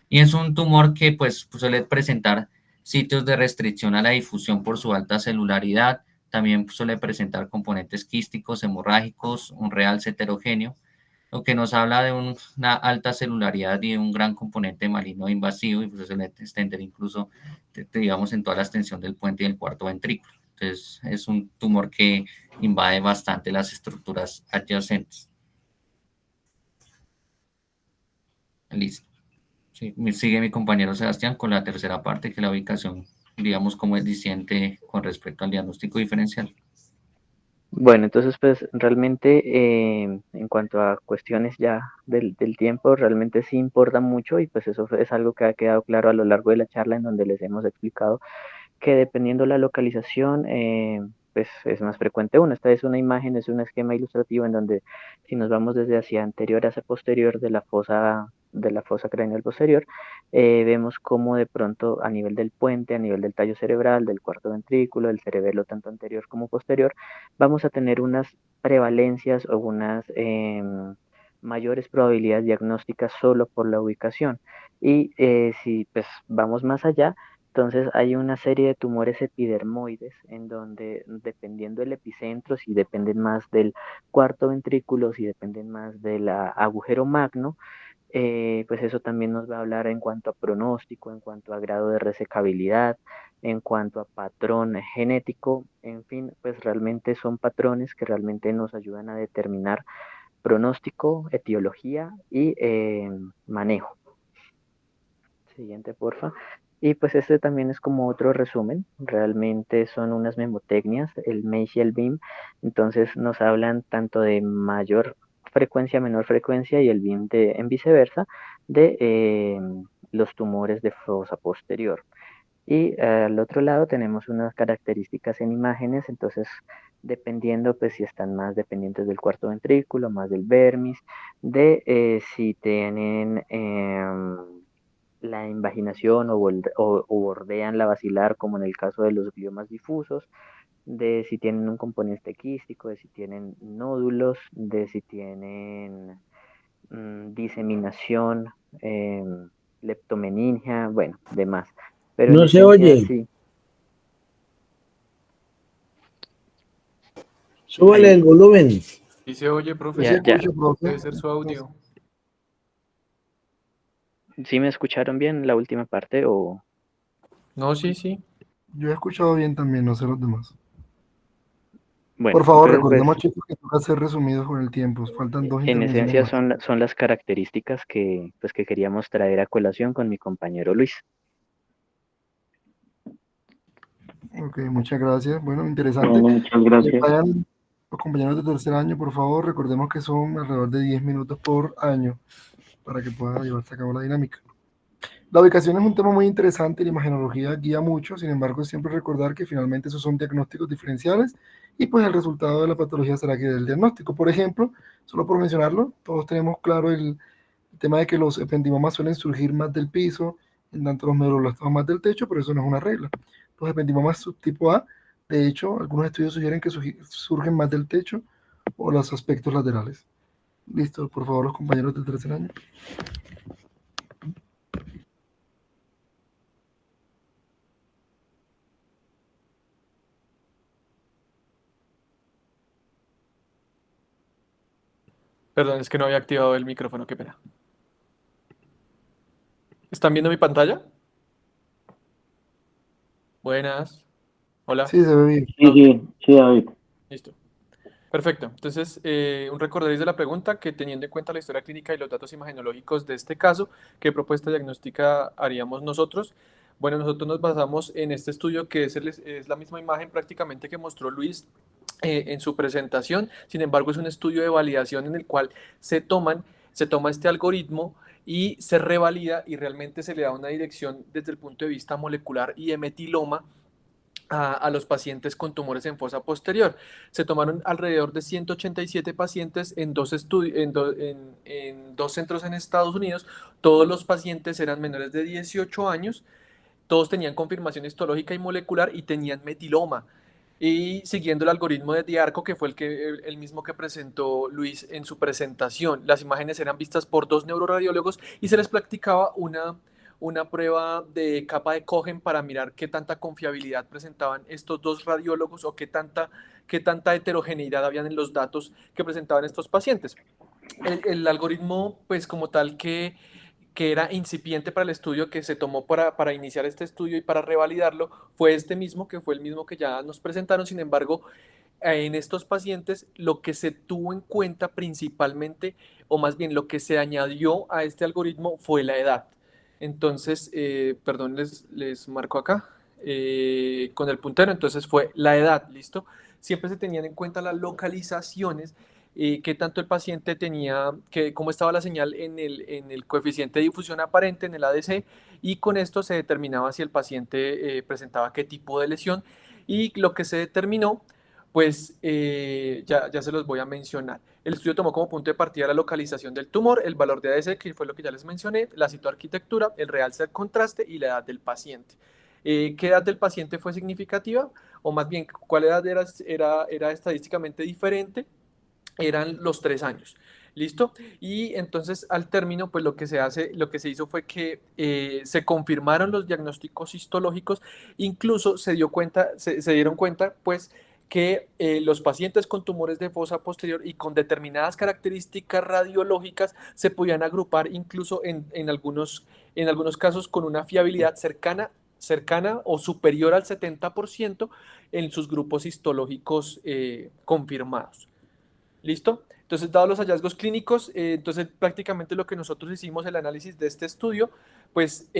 y es un tumor que pues, suele presentar sitios de restricción a la difusión por su alta celularidad, también suele presentar componentes quísticos, hemorrágicos, un realce heterogéneo, lo que nos habla de una alta celularidad y de un gran componente maligno e invasivo, y pues se suele extender incluso, digamos, en toda la extensión del puente y del cuarto ventrículo. Entonces, es un tumor que invade bastante las estructuras adyacentes. Listo. Sí, sigue mi compañero Sebastián con la tercera parte, que es la ubicación, digamos, como es diciente con respecto al diagnóstico diferencial. Bueno, entonces pues realmente en cuanto a cuestiones ya del tiempo, realmente sí importa mucho y pues eso es algo que ha quedado claro a lo largo de la charla en donde les hemos explicado que dependiendo la localización, pues es más frecuente uno. Esta es una imagen, es un esquema ilustrativo en donde si nos vamos desde hacia anterior hacia posterior de la fosa craneal posterior, vemos cómo de pronto a nivel del puente, a nivel del tallo cerebral, del cuarto ventrículo, del cerebelo tanto anterior como posterior, vamos a tener unas prevalencias o unas mayores probabilidades diagnósticas solo por la ubicación. Y si pues vamos más allá, entonces hay una serie de tumores epidermoides en donde dependiendo del epicentro, si dependen más del cuarto ventrículo, si dependen más del agujero magno, pues eso también nos va a hablar en cuanto a pronóstico, en cuanto a grado de resecabilidad, en cuanto a patrón genético, en fin, pues realmente son patrones que realmente nos ayudan a determinar pronóstico, etiología y manejo. Siguiente, porfa. Y pues este también es como otro resumen, realmente son unas memotecnias, el MEIS y el BIM, entonces nos hablan tanto de mayor frecuencia, menor frecuencia y el BIM en viceversa de los tumores de fosa posterior. Y al otro lado tenemos unas características en imágenes, entonces dependiendo pues si están más dependientes del cuarto ventrículo, más del vermis, de si tienen la invaginación o bordean la basilar, como en el caso de los gliomas difusos, de si tienen un componente quístico, de si tienen nódulos, de si tienen diseminación, leptomeningia, bueno, demás. Pero No en se esencia, oye. sí. Súbale Ahí, el volumen. Sí se oye, profe. Sí, ya. escucho, profe. Debe ser su audio. ¿Sí me escucharon bien la última parte o...? No, sí. Yo he escuchado bien también, no sé los demás. Bueno, Por favor, entonces pues recordemos, chicos, que toca ser resumidos con el tiempo. Faltan dos en intervenciones esencia más. son las características que, pues, que queríamos traer a colación con mi compañero Luis. Ok, muchas gracias. Bueno, interesante. Bueno, muchas Que gracias. vayan los compañeros de tercer año, por favor, recordemos que son alrededor de 10 minutos por año para que pueda llevarse a cabo la dinámica. La ubicación es un tema muy interesante y la imagenología guía mucho, sin embargo, siempre recordar que finalmente esos son diagnósticos diferenciales y pues el resultado de la patología será que del diagnóstico. Por ejemplo, solo por mencionarlo, todos tenemos claro el tema de que los ependimomas suelen surgir más del piso, en tanto los meduloblastoma más del techo, pero eso no es una regla. Los ependimomas subtipo A, de hecho, algunos estudios sugieren que surgen más del techo o los aspectos laterales. Listo, por favor, los compañeros del tercer año. Perdón, es que no había activado el micrófono, qué pena. ¿Están viendo mi pantalla? Buenas. Hola. Sí, se ve bien. Sí, David. Listo. Perfecto. Entonces, un recorderis de la pregunta que teniendo en cuenta la historia clínica y los datos imagenológicos de este caso, ¿qué propuesta diagnóstica haríamos nosotros? Bueno, nosotros nos basamos en este estudio que es la misma imagen prácticamente que mostró Luis en su presentación. Sin embargo, es un estudio de validación en el cual se toma este algoritmo y se revalida y realmente se le da una dirección desde el punto de vista molecular y de metiloma a los pacientes con tumores en fosa posterior. Se tomaron alrededor de 187 pacientes en dos centros en Estados Unidos. Todos los pacientes eran menores de 18 años, todos tenían confirmación histológica y molecular y tenían metiloma. Y siguiendo el algoritmo de Diarco, que fue el mismo que presentó Luis en su presentación, las imágenes eran vistas por 2 neuroradiólogos y se les practicaba una prueba de capa de Cohen para mirar qué tanta confiabilidad presentaban estos dos radiólogos o qué tanta heterogeneidad habían en los datos que presentaban estos pacientes. El algoritmo, pues como tal, que era incipiente para el estudio, que se tomó para iniciar este estudio y para revalidarlo, fue este mismo, que fue el mismo que ya nos presentaron. Sin embargo, en estos pacientes lo que se tuvo en cuenta principalmente, o más bien lo que se añadió a este algoritmo, fue la edad. Entonces, perdón, les marco acá con el puntero. Entonces fue la edad, ¿listo? Siempre se tenían en cuenta las localizaciones, qué tanto el paciente tenía, cómo estaba la señal en el coeficiente de difusión aparente, en el ADC, y con esto se determinaba si el paciente presentaba qué tipo de lesión, y lo que se determinó, pues ya se los voy a mencionar. El estudio tomó como punto de partida la localización del tumor, el valor de ADC, que fue lo que ya les mencioné, la citoarquitectura, el realce del contraste y la edad del paciente. ¿Qué edad del paciente fue significativa? O más bien, ¿cuál edad era estadísticamente diferente? Eran los 3 años. ¿Listo? Y entonces al término, pues lo que se hizo fue que se confirmaron los diagnósticos histológicos, incluso se dieron cuenta, pues, que los pacientes con tumores de fosa posterior y con determinadas características radiológicas se podían agrupar incluso en algunos casos con una fiabilidad cercana o superior al 70% en sus grupos histológicos confirmados. ¿Listo? Entonces, dados los hallazgos clínicos, entonces prácticamente lo que nosotros hicimos, el análisis de este estudio, pues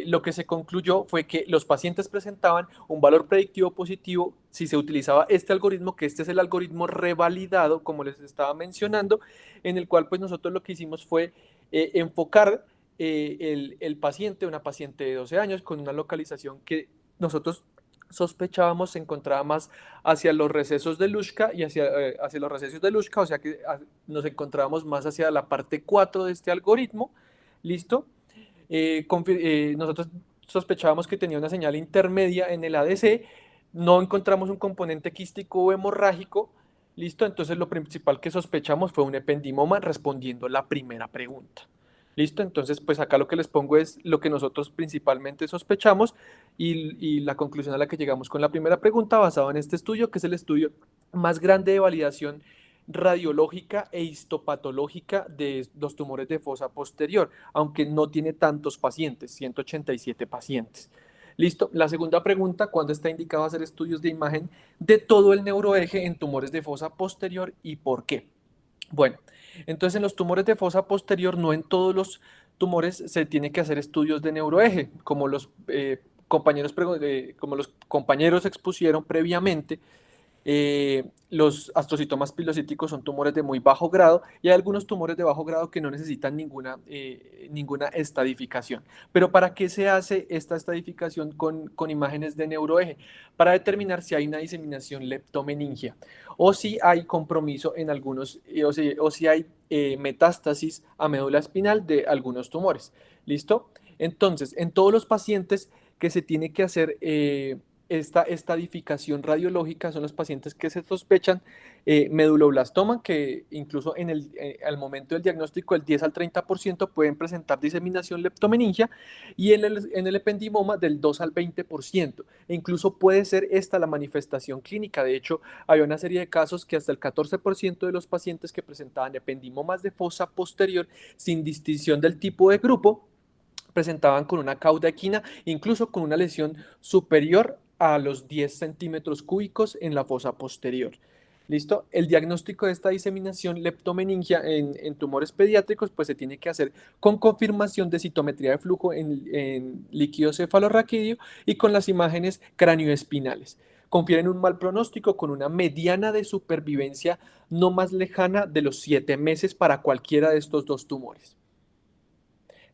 lo que se concluyó fue que los pacientes presentaban un valor predictivo positivo si se utilizaba este algoritmo, que este es el algoritmo revalidado, como les estaba mencionando, en el cual pues nosotros lo que hicimos fue enfocar el paciente, una paciente de 12 años con una localización que nosotros sospechábamos se encontraba más hacia los recesos de Luschka y hacia los recesos de Luschka, o sea que nos encontrábamos más hacia la parte 4 de este algoritmo. ¿Listo? Nosotros sospechábamos que tenía una señal intermedia en el ADC, no encontramos un componente quístico o hemorrágico. ¿Listo? Entonces lo principal que sospechamos fue un ependimoma, respondiendo la primera pregunta. ¿Listo? Entonces, pues acá lo que les pongo es lo que nosotros principalmente sospechamos y la conclusión a la que llegamos con la primera pregunta, basado en este estudio, que es el estudio más grande de validación radiológica e histopatológica de los tumores de fosa posterior, aunque no tiene tantos pacientes, 187 pacientes. ¿Listo? La segunda pregunta, ¿cuándo está indicado hacer estudios de imagen de todo el neuroeje en tumores de fosa posterior y por qué? Bueno, entonces en los tumores de fosa posterior, no en todos los tumores se tiene que hacer estudios de neuroeje, como los compañeros expusieron previamente. Los astrocitomas pilocíticos son tumores de muy bajo grado y hay algunos tumores de bajo grado que no necesitan ninguna estadificación. Pero ¿para qué se hace esta estadificación con imágenes de neuroeje? Para determinar si hay una diseminación leptomeningia o si hay compromiso en algunos, o si hay metástasis a médula espinal de algunos tumores. ¿Listo? Entonces, en todos los pacientes que se tiene que hacer esta estadificación radiológica son los pacientes que se sospechan meduloblastoma, que incluso al momento del diagnóstico el 10 al 30% pueden presentar diseminación leptomeningia, y en el ependimoma del 2 al 20%. E incluso puede ser esta la manifestación clínica. De hecho, había una serie de casos que hasta el 14% de los pacientes que presentaban ependimomas de fosa posterior sin distinción del tipo de grupo presentaban con una cauda equina, incluso con una lesión superior a los 10 centímetros cúbicos en la fosa posterior. ¿Listo? El diagnóstico de esta diseminación leptomeningia en tumores pediátricos pues se tiene que hacer con confirmación de citometría de flujo en líquido cefalorraquídeo y con las imágenes cranioespinales. Confieren un mal pronóstico con una mediana de supervivencia no más lejana de los 7 meses para cualquiera de estos dos tumores.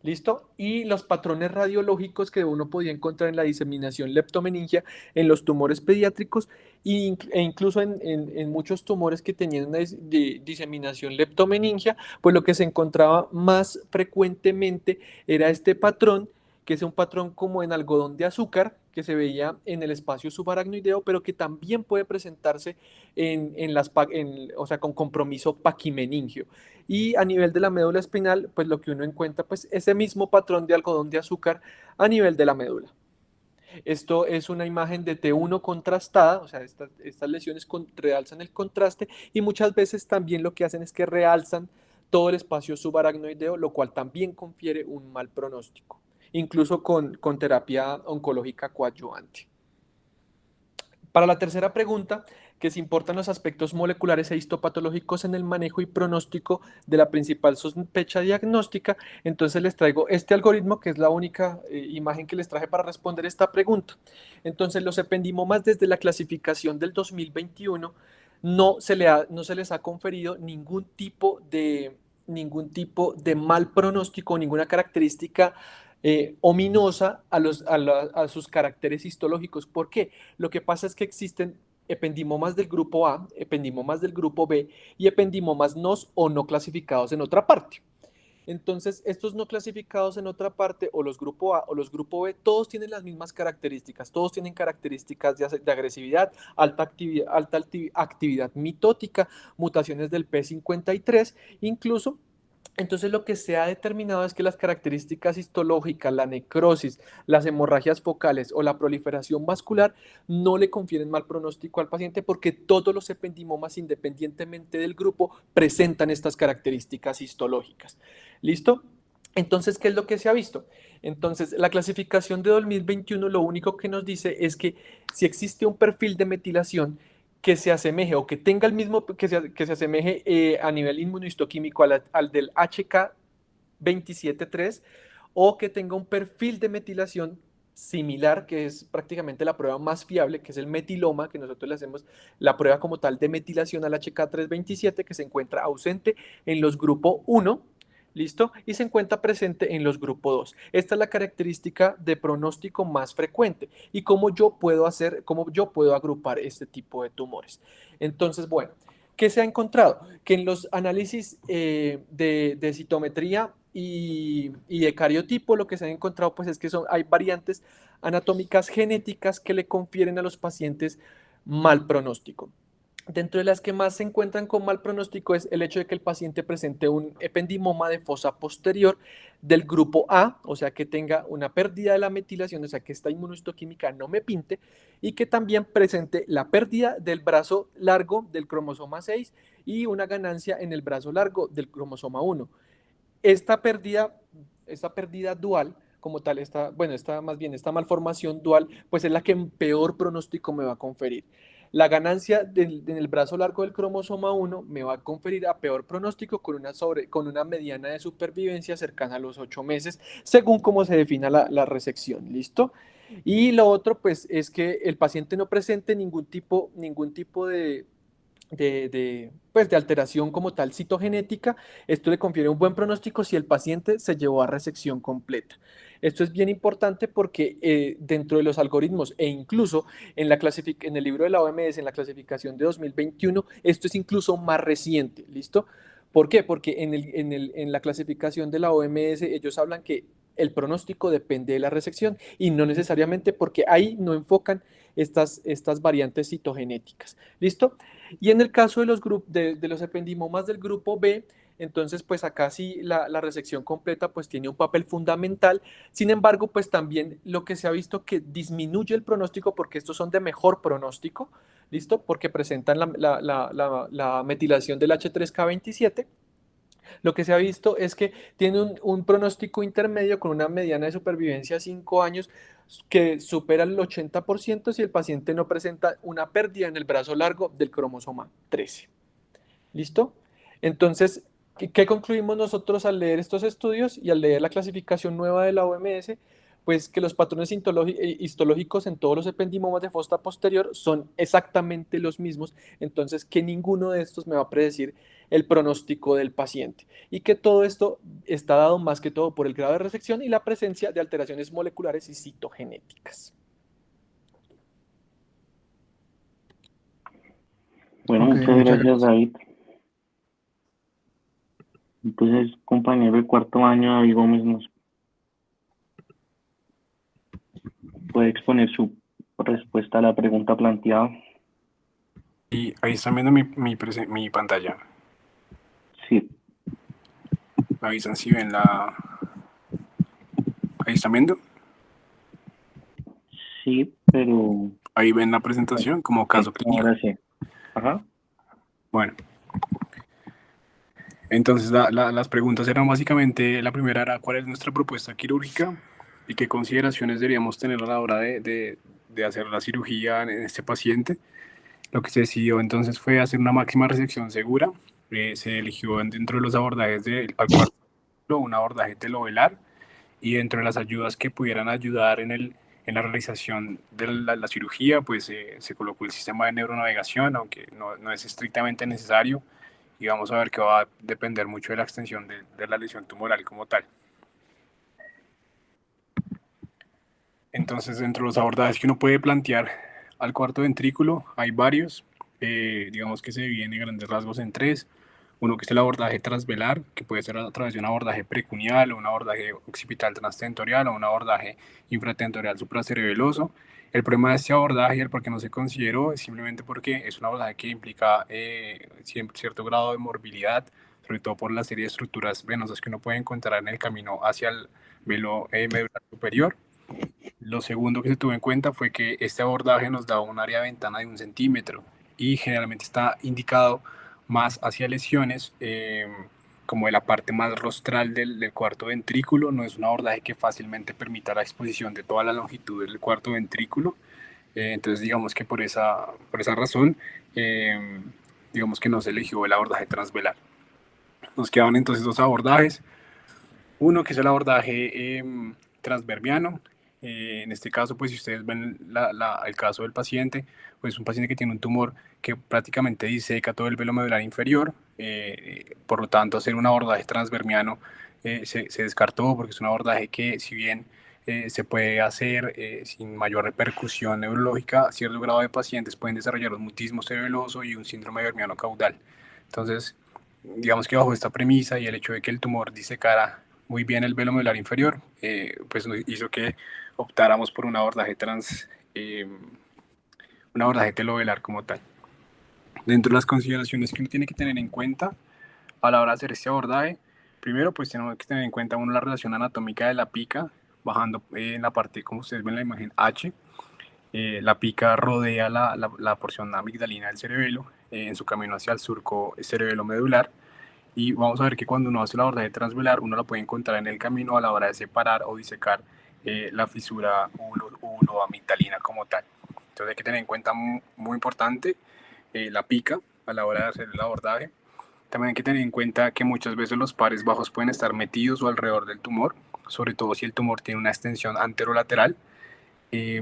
¿Listo? Y los patrones radiológicos que uno podía encontrar en la diseminación leptomeningia en los tumores pediátricos e incluso en muchos tumores que tenían una diseminación leptomeningia, pues lo que se encontraba más frecuentemente era este patrón, que es un patrón como en algodón de azúcar, que se veía en el espacio subaracnoideo, pero que también puede presentarse o sea, con compromiso paquimeningio. Y a nivel de la médula espinal, pues lo que uno encuentra, pues ese mismo patrón de algodón de azúcar a nivel de la médula. Esto es una imagen de T1 contrastada, o sea, estas lesiones realzan el contraste y muchas veces también lo que hacen es que realzan todo el espacio subaracnoideo, lo cual también confiere un mal pronóstico, incluso con terapia oncológica coadyuvante. Para la tercera pregunta, que se importan los aspectos moleculares e histopatológicos en el manejo y pronóstico de la principal sospecha diagnóstica, entonces les traigo este algoritmo, que es la única imagen que les traje para responder esta pregunta. Entonces, los ependimomas desde la clasificación del 2021 no se les ha conferido ningún tipo de mal pronóstico, ninguna característica ominosa a sus caracteres histológicos. ¿Por qué? Lo que pasa es que existen ependimomas del grupo A, ependimomas del grupo B y ependimomas NOS o no clasificados en otra parte. Entonces, estos no clasificados en otra parte, o los grupo A o los grupo B, todos tienen las mismas características, todos tienen características de agresividad, alta actividad mitótica, mutaciones del P53, incluso. Entonces, lo que se ha determinado es que las características histológicas, la necrosis, las hemorragias focales o la proliferación vascular no le confieren mal pronóstico al paciente, porque todos los ependimomas, independientemente del grupo, presentan estas características histológicas. ¿Listo? Entonces, ¿qué es lo que se ha visto? Entonces, la clasificación de 2021 lo único que nos dice es que si existe un perfil de metilación que se asemeje o que tenga el mismo, que se asemeje a nivel inmunohistoquímico al del HK27.3, o que tenga un perfil de metilación similar, que es prácticamente la prueba más fiable, que es el metiloma, que nosotros le hacemos la prueba como tal de metilación al HK327, que se encuentra ausente en los grupos 1, ¿listo? Y se encuentra presente en los grupos 2. Esta es la característica de pronóstico más frecuente y cómo yo puedo agrupar este tipo de tumores. Entonces, bueno, ¿qué se ha encontrado? Que en los análisis de citometría y de cariotipo, lo que se ha encontrado pues es que hay variantes anatómicas genéticas que le confieren a los pacientes mal pronóstico. Dentro de las que más se encuentran con mal pronóstico es el hecho de que el paciente presente un ependimoma de fosa posterior del grupo A, o sea, que tenga una pérdida de la metilación, o sea, que esta inmunohistoquímica no me pinte, y que también presente la pérdida del brazo largo del cromosoma 6 y una ganancia en el brazo largo del cromosoma 1. Esta pérdida dual, como tal, esta malformación dual, pues es la que peor pronóstico me va a conferir. La ganancia en el brazo largo del cromosoma 1 me va a conferir a peor pronóstico con una mediana de supervivencia cercana a los 8 meses, según cómo se defina la resección, ¿listo? Y lo otro, pues, es que el paciente no presente ningún tipo de alteración como tal citogenética. Esto le confiere un buen pronóstico si el paciente se llevó a resección completa. Esto es bien importante porque dentro de los algoritmos e incluso en el libro de la OMS, en la clasificación de 2021, esto es incluso más reciente, ¿listo? ¿Por qué? Porque en la clasificación de la OMS ellos hablan que el pronóstico depende de la resección y no necesariamente, porque ahí no enfocan estas variantes citogenéticas, ¿listo? Y en el caso de los ependimomas del grupo B, entonces pues acá sí la resección completa pues tiene un papel fundamental. Sin embargo, pues también lo que se ha visto que disminuye el pronóstico, porque estos son de mejor pronóstico, ¿listo? Porque presentan la metilación del H3K27. Lo que se ha visto es que tiene un pronóstico intermedio con una mediana de supervivencia de 5 años que supera el 80% si el paciente no presenta una pérdida en el brazo largo del cromosoma 13. ¿Listo? Entonces, ¿qué concluimos nosotros al leer estos estudios y al leer la clasificación nueva de la OMS? Pues que los patrones histológicos en todos los ependimomas de fosa posterior son exactamente los mismos, entonces que ninguno de estos me va a predecir el pronóstico del paciente y que todo esto está dado más que todo por el grado de resección y la presencia de alteraciones moleculares y citogenéticas. Bueno, Ok, muchas gracias, David. Entonces, compañero de cuarto año, David Gómez, nos puede exponer su respuesta a la pregunta planteada. Y ahí están viendo mi pantalla. Sí, Me avisan si ven la... ¿Ahí están viendo? sí, pero Ahí ven la presentación como caso clínico. ahora sí. Ajá. Bueno. Entonces las preguntas eran básicamente, la primera era cuál es nuestra propuesta quirúrgica y qué consideraciones deberíamos tener a la hora de hacer la cirugía en este paciente. Lo que se decidió entonces fue hacer una máxima resección segura. Se eligió dentro de los abordajes al cuarto un abordaje telovelar, y dentro de las ayudas que pudieran ayudar en la realización de la cirugía, pues se colocó el sistema de neuronavegación, aunque no es estrictamente necesario, y vamos a ver que va a depender mucho de la extensión de la lesión tumoral como tal. Entonces, dentro de los abordajes que uno puede plantear al cuarto ventrículo, hay varios, digamos que se dividen en grandes rasgos en tres. Uno que es el abordaje transvelar, que puede ser a través de un abordaje precuneal o un abordaje occipital transtentorial o un abordaje infratentorial supracerebeloso. El problema de este abordaje y el por qué no se consideró es simplemente porque es un abordaje que implica cierto grado de morbilidad, sobre todo por la serie de estructuras venosas que uno puede encontrar en el camino hacia el velo medular superior. Lo segundo que se tuvo en cuenta fue que este abordaje nos da un área de ventana de 1 centímetro y generalmente está indicado más hacia lesiones como de la parte más rostral del cuarto ventrículo. No es un abordaje que fácilmente permita la exposición de toda la longitud del cuarto ventrículo. Entonces digamos que por esa razón digamos que no se eligió el abordaje transvelar. Nos quedaban entonces dos abordajes. Uno que es el abordaje transverbiano. En este caso, pues si ustedes ven el caso del paciente, pues un paciente que tiene un tumor que prácticamente diseca todo el velo medular inferior, por lo tanto hacer un abordaje transverbiano se descartó porque es un abordaje que si bien se puede hacer sin mayor repercusión neurológica, cierto grado de pacientes pueden desarrollar un mutismo cerebeloso y un síndrome vermiano caudal. Entonces, digamos que bajo esta premisa y el hecho de que el tumor disecara muy bien el velo medular inferior, pues nos hizo que optáramos por un abordaje telovelar como tal. Dentro de las consideraciones que uno tiene que tener en cuenta a la hora de hacer este abordaje, primero pues tenemos que tener en cuenta la relación anatómica de la pica, bajando en la parte, como ustedes ven en la imagen H, la pica rodea la porción amigdalina del cerebelo en su camino hacia el surco cerebelo medular. Y vamos a ver que cuando uno hace la abordaje transvelar, uno la puede encontrar en el camino a la hora de separar o disecar la fisura uroamigdalina como tal. Entonces hay que tener en cuenta muy importante la pica a la hora de hacer el abordaje. También hay que tener en cuenta que muchas veces los pares bajos pueden estar metidos o alrededor del tumor, sobre todo si el tumor tiene una extensión anterolateral. Y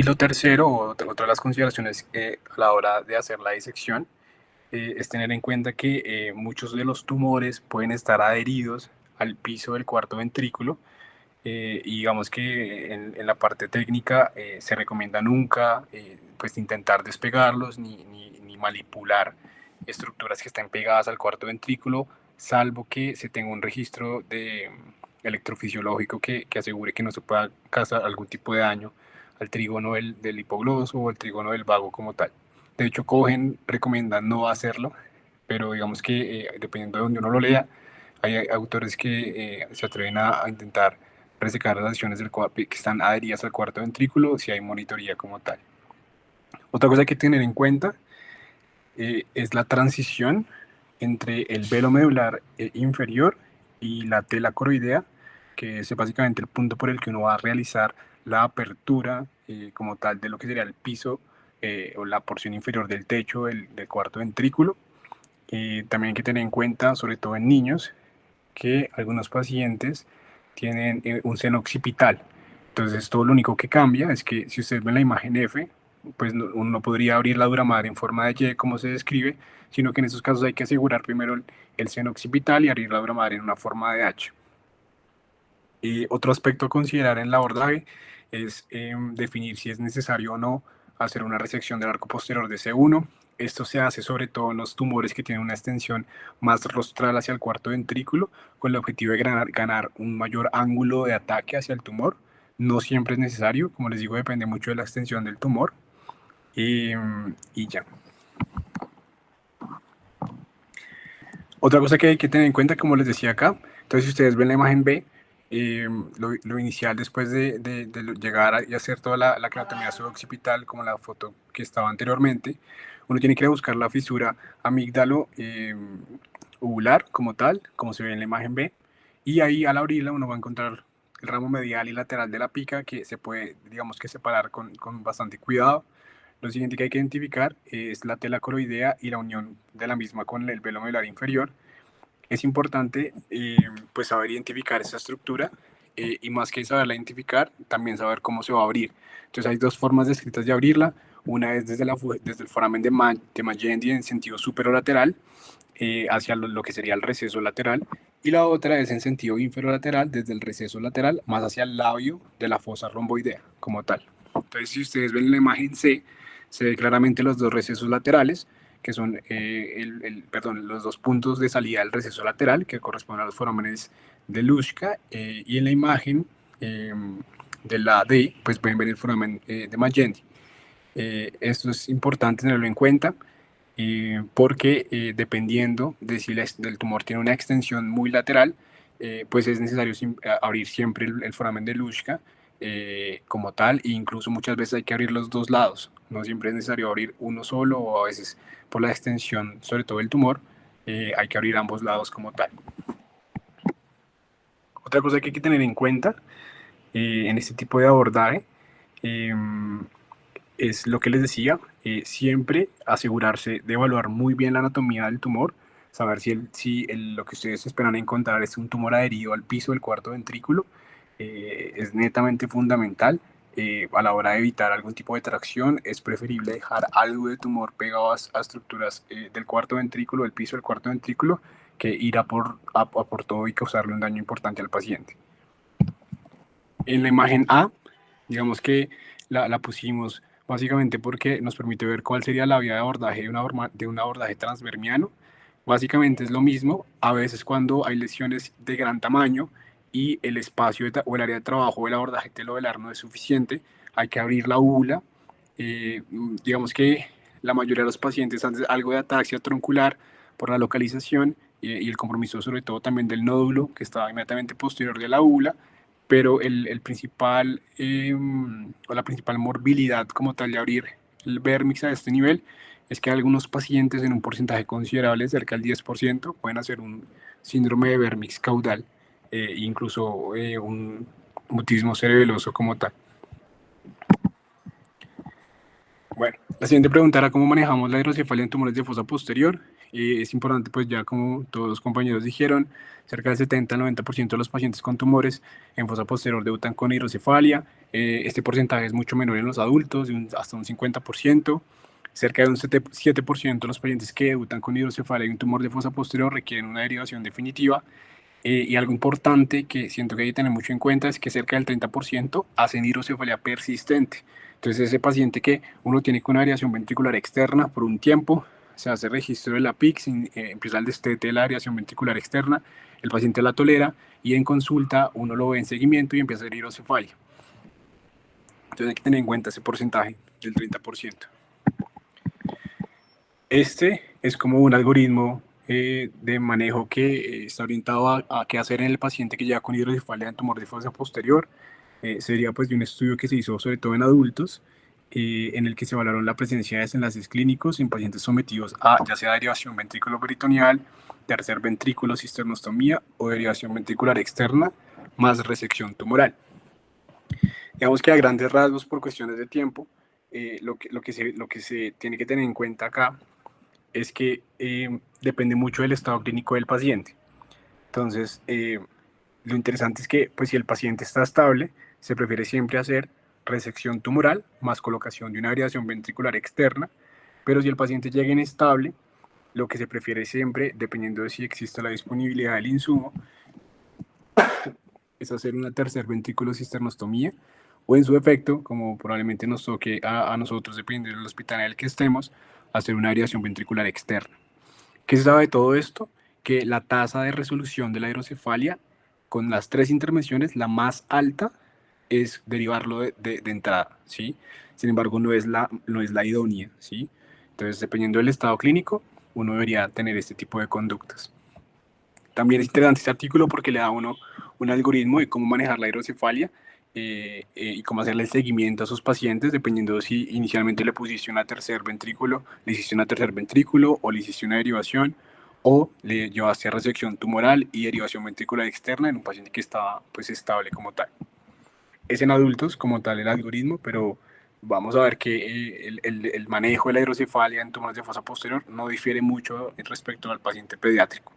lo tercero, otra de las consideraciones a la hora de hacer la disección, es tener en cuenta que muchos de los tumores pueden estar adheridos al piso del cuarto ventrículo y digamos que en la parte técnica se recomienda nunca pues intentar despegarlos ni manipular estructuras que estén pegadas al cuarto ventrículo, salvo que se tenga un registro de electrofisiológico que asegure que no se pueda causar algún tipo de daño al trígono del hipogloso o el trígono del vago como tal. De hecho, Cohen recomienda no hacerlo, pero digamos que dependiendo de donde uno lo lea, hay autores que se atreven a intentar resecar las lesiones que están adheridas al cuarto ventrículo si hay monitoría como tal. Otra cosa que hay que tener en cuenta es la transición entre el velo medular inferior y la tela coroidea, que es básicamente el punto por el que uno va a realizar la apertura como tal de lo que sería el piso o la porción inferior del techo del cuarto ventrículo. También hay que tener en cuenta, sobre todo en niños, que algunos pacientes tienen un seno occipital. Entonces todo lo único que cambia es que si ustedes ven la imagen F, pues uno no podría abrir la dura madre en forma de Y como se describe, sino que en esos casos hay que asegurar primero el seno occipital y abrir la dura madre en una forma de H. Otro aspecto a considerar en el abordaje es definir si es necesario o no hacer una resección del arco posterior de C1. Esto se hace sobre todo en los tumores que tienen una extensión más rostral hacia el cuarto ventrículo, con el objetivo de ganar un mayor ángulo de ataque hacia el tumor. No siempre es necesario, como les digo, depende mucho de la extensión del tumor. Y ya. Otra cosa que hay que tener en cuenta, como les decía acá, entonces si ustedes ven la imagen B, lo inicial después de llegar y hacer toda la craneotomía suboccipital, como la foto que estaba anteriormente, uno tiene que ir a buscar la fisura amígdalo uvular como tal, como se ve en la imagen B, y ahí al abrirla uno va a encontrar el ramo medial y lateral de la pica que se puede, digamos que separar con bastante cuidado. Lo siguiente que hay que identificar es la tela coroidea y la unión de la misma con el velo medular inferior. Es importante pues saber identificar esa estructura y más que saberla identificar, también saber cómo se va a abrir. Entonces hay dos formas descritas de abrirla. Una es desde el foramen de Magendie en sentido superolateral hacia lo que sería el receso lateral, y la otra es en sentido inferolateral desde el receso lateral más hacia el labio de la fosa romboidea como tal. Entonces si ustedes ven la imagen C, se ve claramente los dos recesos laterales, que son los dos puntos de salida del receso lateral, que corresponden a los forámenes de Luschka, y en la imagen de la D, pues pueden ver el foramen de Magendie. Esto es importante tenerlo en cuenta, porque dependiendo de si el tumor tiene una extensión muy lateral, pues es necesario abrir siempre el foramen de Luschka como tal, e incluso muchas veces hay que abrir los dos lados. No siempre es necesario abrir uno solo, o a veces por la extensión, sobre todo el tumor, hay que abrir ambos lados como tal. Otra cosa que hay que tener en cuenta en este tipo de abordaje es lo que les decía, siempre asegurarse de evaluar muy bien la anatomía del tumor, saber si lo que ustedes esperan encontrar es un tumor adherido al piso del cuarto ventrículo, es netamente fundamental. A la hora de evitar algún tipo de tracción, es preferible dejar algo de tumor pegado a estructuras del cuarto ventrículo, del piso del cuarto ventrículo, que ir a por todo y causarle un daño importante al paciente. En la imagen A, digamos que la pusimos básicamente porque nos permite ver cuál sería la vía de abordaje de un abordaje transvermiano. Básicamente es lo mismo, a veces cuando hay lesiones de gran tamaño y el espacio o el área de trabajo del abordaje telovelar no es suficiente, hay que abrir la úvula. Digamos que la mayoría de los pacientes han algo de ataxia troncular por la localización y el compromiso sobre todo también del nódulo que está inmediatamente posterior de la úvula, pero el principal o la principal morbilidad como tal de abrir el vérmix a este nivel es que algunos pacientes en un porcentaje considerable, cerca del 10%, pueden hacer un síndrome de vérmix caudal, incluso un mutismo cerebeloso como tal. Bueno, la siguiente pregunta era cómo manejamos la hidrocefalia en tumores de fosa posterior. Es importante, pues ya como todos los compañeros dijeron, cerca del 70 al 90% de los pacientes con tumores en fosa posterior debutan con hidrocefalia. Este porcentaje es mucho menor en los adultos, hasta un 50%. Cerca de un 7% de los pacientes que debutan con hidrocefalia y un tumor de fosa posterior requieren una derivación definitiva. Y algo importante que siento que hay que tener mucho en cuenta es que cerca del 30% hacen hidrocefalia persistente. Entonces ese paciente que uno tiene con una variación ventricular externa por un tiempo, se hace registro de la PIC, empieza el destete de la variación ventricular externa, el paciente la tolera y en consulta uno lo ve en seguimiento y empieza a hacer hidrocefalia. Entonces hay que tener en cuenta ese porcentaje del 30%. Este es como un algoritmo de manejo que está orientado a qué hacer en el paciente que llega con hidrocefalia en tumor de fosa posterior. Sería pues de un estudio que se hizo sobre todo en adultos, en el que se valoraron la presencia de desenlaces clínicos en pacientes sometidos a ya sea derivación ventriculoperitoneal, tercer ventrículo, cisternostomía o derivación ventricular externa más resección tumoral. Digamos que a grandes rasgos, por cuestiones de tiempo, lo que se tiene que tener en cuenta acá es que depende mucho del estado clínico del paciente. Entonces, lo interesante es que pues, si el paciente está estable, se prefiere siempre hacer resección tumoral más colocación de una variación ventricular externa, pero si el paciente llega inestable, lo que se prefiere siempre, dependiendo de si existe la disponibilidad del insumo, es hacer una tercer ventrículo cisternostomía, o en su efecto, como probablemente nos toque a nosotros, dependiendo del hospital en el que estemos, hacer una variación ventricular externa. ¿Qué se sabe de todo esto? Que la tasa de resolución de la hidrocefalia, con las 3 intervenciones, la más alta es derivarlo de entrada, ¿sí? Sin embargo, no es la idónea, ¿sí? Entonces, dependiendo del estado clínico, uno debería tener este tipo de conductas. También es interesante este artículo porque le da a uno un algoritmo de cómo manejar la hidrocefalia y cómo hacerle el seguimiento a sus pacientes, dependiendo de si inicialmente le pusiste una tercer ventrículo, le hiciste una tercer ventrículo o le hiciste una derivación o le llevaste a resección tumoral y derivación ventricular externa en un paciente que estaba pues estable como tal. Es en adultos como tal el algoritmo, pero vamos a ver que el manejo de la hidrocefalia en tumores de fosa posterior no difiere mucho respecto al paciente pediátrico.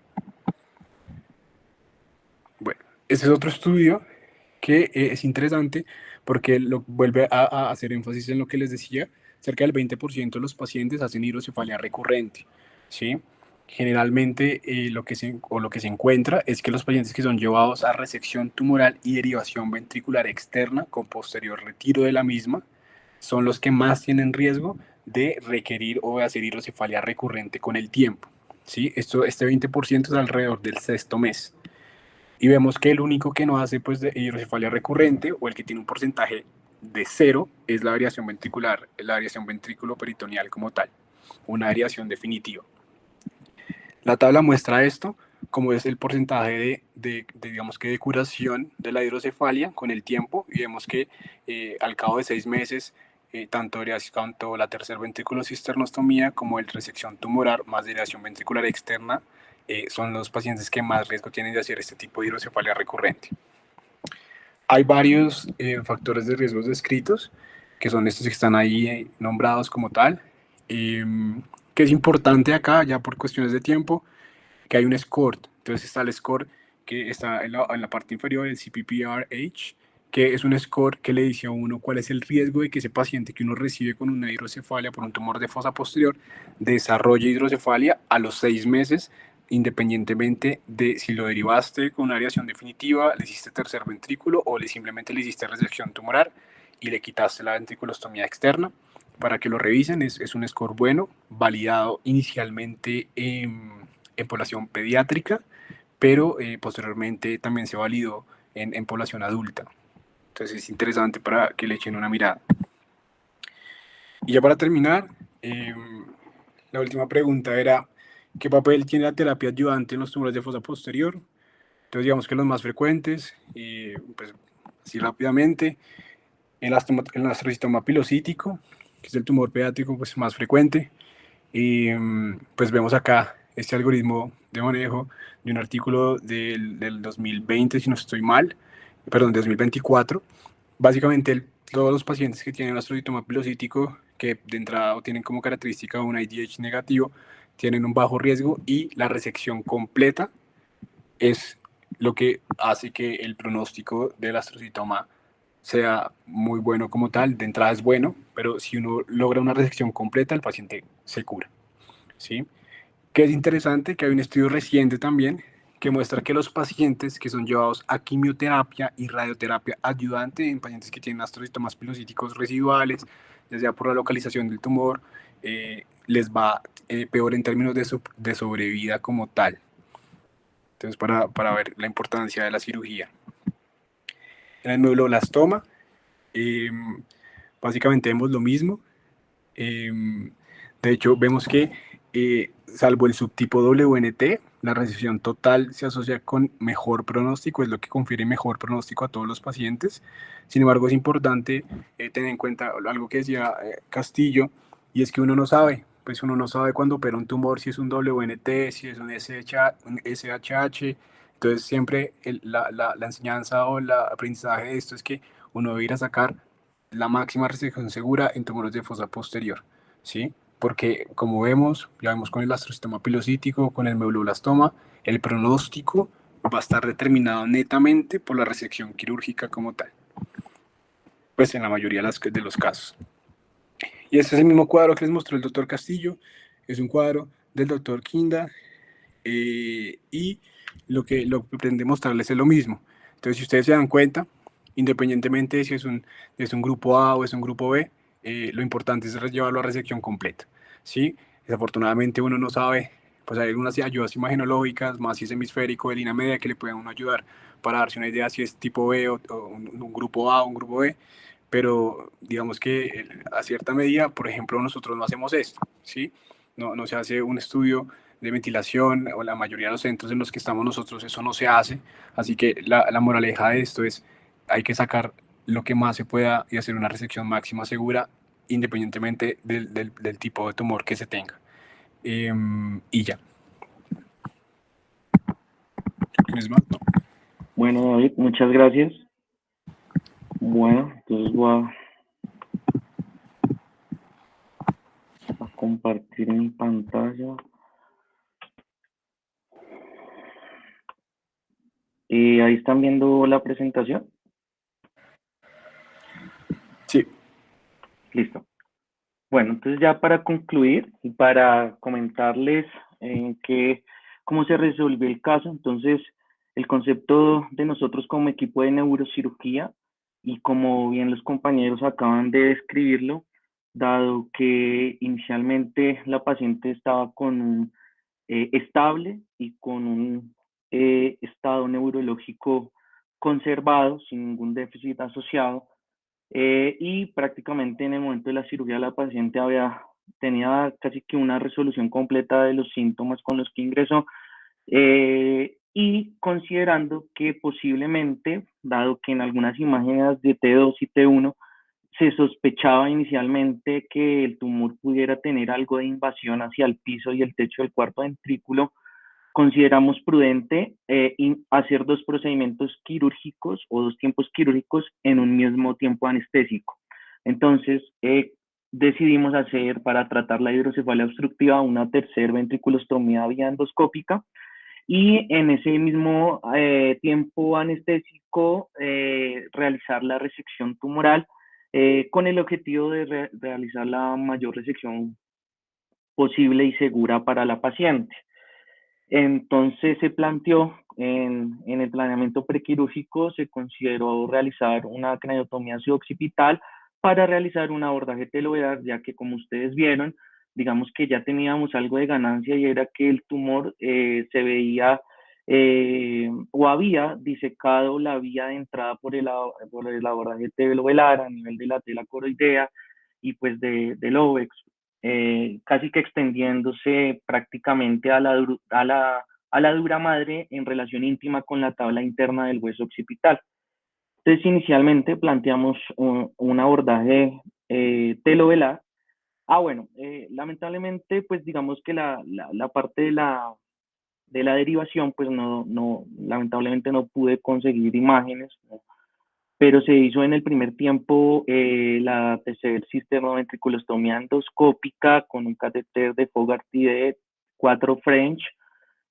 Bueno, ese es otro estudio que es interesante porque vuelve a hacer énfasis en lo que les decía, cerca del 20% de los pacientes hacen hidrocefalia recurrente, ¿sí? Generalmente lo que se encuentra es que los pacientes que son llevados a resección tumoral y derivación ventricular externa con posterior retiro de la misma son los que más tienen riesgo de requerir o de hacer hidrocefalia recurrente con el tiempo, ¿sí? Este 20% es alrededor del 6º mes. Y vemos que el único que no hace pues, de hidrocefalia recurrente o el que tiene un porcentaje de 0 es la variación ventricular, la variación ventrículo-peritoneal como tal, una variación definitiva. La tabla muestra esto, como es el porcentaje digamos que de curación de la hidrocefalia con el tiempo, y vemos que al cabo de 6 meses, tanto la tercer ventrículo cisternostomía como el resección tumoral más derivación ventricular externa son los pacientes que más riesgo tienen de hacer este tipo de hidrocefalia recurrente. Hay varios factores de riesgos descritos, que son estos que están ahí nombrados como tal, que es importante acá, ya por cuestiones de tiempo, que hay un score. Entonces está el score que está en la parte inferior, el CPPRH, que es un score que le dice a uno cuál es el riesgo de que ese paciente que uno recibe con una hidrocefalia por un tumor de fosa posterior desarrolle hidrocefalia a los 6 meses, independientemente de si lo derivaste con una variación definitiva, le hiciste tercer ventrículo o simplemente le hiciste resección tumoral y le quitaste la ventriculostomía externa. Para que lo revisen, es un score bueno, validado inicialmente en población pediátrica, pero posteriormente también se validó en población adulta. Entonces es interesante para que le echen una mirada. Y ya para terminar, la última pregunta era, ¿qué papel tiene la terapia ayudante en los tumores de fosa posterior? Entonces digamos que los más frecuentes, pues así rápidamente, el astrocitoma pilocítico, que es el tumor pediátrico pues, más frecuente, y pues vemos acá este algoritmo de manejo de un artículo del 2020, si no estoy mal, perdón, 2024. Básicamente todos los pacientes que tienen astrocitoma pilocítico, que de entrada tienen como característica un IDH negativo, tienen un bajo riesgo y la resección completa es lo que hace que el pronóstico del astrocitoma sea muy bueno como tal. De entrada es bueno, pero si uno logra una resección completa, el paciente se cura, ¿sí? Que es interesante que hay un estudio reciente también que muestra que los pacientes que son llevados a quimioterapia y radioterapia ayudante en pacientes que tienen astrocitomas pilocíticos residuales, ya sea por la localización del tumor, les va peor en términos de sobrevida como tal. Entonces, para ver la importancia de la cirugía. En el medulloblastoma, básicamente vemos lo mismo. De hecho, vemos que salvo el subtipo WNT, la resección total se asocia con mejor pronóstico, es lo que confiere mejor pronóstico a todos los pacientes. Sin embargo, es importante tener en cuenta algo que decía Castillo, y es que uno no sabe, pues uno no sabe cuándo opera un tumor, si es un WNT, si es un SHH. Entonces, siempre la enseñanza o el aprendizaje de esto es que uno debe ir a sacar la máxima resección segura en tumores de fosa posterior, ¿sí? Porque como vemos, ya vemos con el astrocitoma pilocítico, con el medulloblastoma, el pronóstico va a estar determinado netamente por la resección quirúrgica como tal. pues en la mayoría de los casos. Y este es el mismo cuadro que les mostró el doctor Castillo, es un cuadro del doctor Quinda, y lo que pretende mostrarles es lo mismo. Entonces, si ustedes se dan cuenta, independientemente de si es un grupo A o es un grupo B, lo importante es llevarlo a resección completa, ¿sí? Desafortunadamente uno no sabe, pues hay algunas ayudas imagenológicas, más si es hemisférico, de línea media, que le pueden ayudar para darse una idea si es tipo B o un grupo A o un grupo B, pero digamos que a cierta medida, por ejemplo, nosotros no hacemos esto, ¿sí? No se hace un estudio de ventilación, o la mayoría de los centros en los que estamos nosotros eso no se hace, así que la moraleja de esto es hay que sacar lo que más se pueda y hacer una resección máxima segura independientemente del tipo de tumor que se tenga. Y ya. ¿Tienes más? No. Bueno, David, muchas gracias. Bueno, entonces voy a compartir mi pantalla. Ahí están viendo la presentación. Sí. Listo. Bueno, entonces ya para concluir y para comentarles cómo se resolvió el caso, entonces el concepto de nosotros como equipo de neurocirugía, y como bien los compañeros acaban de describirlo, dado que inicialmente la paciente estaba con un estable y con un estado neurológico conservado, sin ningún déficit asociado, y prácticamente en el momento de la cirugía la paciente tenía casi que una resolución completa de los síntomas con los que ingresó, y considerando que posiblemente, dado que en algunas imágenes de T2 y T1 se sospechaba inicialmente que el tumor pudiera tener algo de invasión hacia el piso y el techo del cuarto ventrículo, consideramos prudente hacer dos procedimientos quirúrgicos o dos tiempos quirúrgicos en un mismo tiempo anestésico. Entonces, decidimos hacer, para tratar la hidrocefalia obstructiva, una tercera ventriculostomía vía endoscópica, y en ese mismo tiempo anestésico realizar la resección tumoral con el objetivo de realizar la mayor resección posible y segura para la paciente. Entonces se planteó en el planeamiento prequirúrgico, se consideró realizar una craniotomía occipital para realizar un abordaje teloidal, ya que como ustedes vieron, digamos que ya teníamos algo de ganancia, y era que el tumor se veía o había disecado la vía de entrada por el abordaje telovelar a nivel de la tela coroidea y pues del óvex, casi que extendiéndose prácticamente a la dura madre en relación íntima con la tabla interna del hueso occipital. Entonces, inicialmente planteamos un abordaje telovelar. Bueno, lamentablemente, pues digamos que la parte de la derivación, pues lamentablemente no pude conseguir imágenes, ¿no? Pero se hizo en el primer tiempo la tercer sistema ventriculostomía endoscópica con un catéter de Fogarty de 4 French.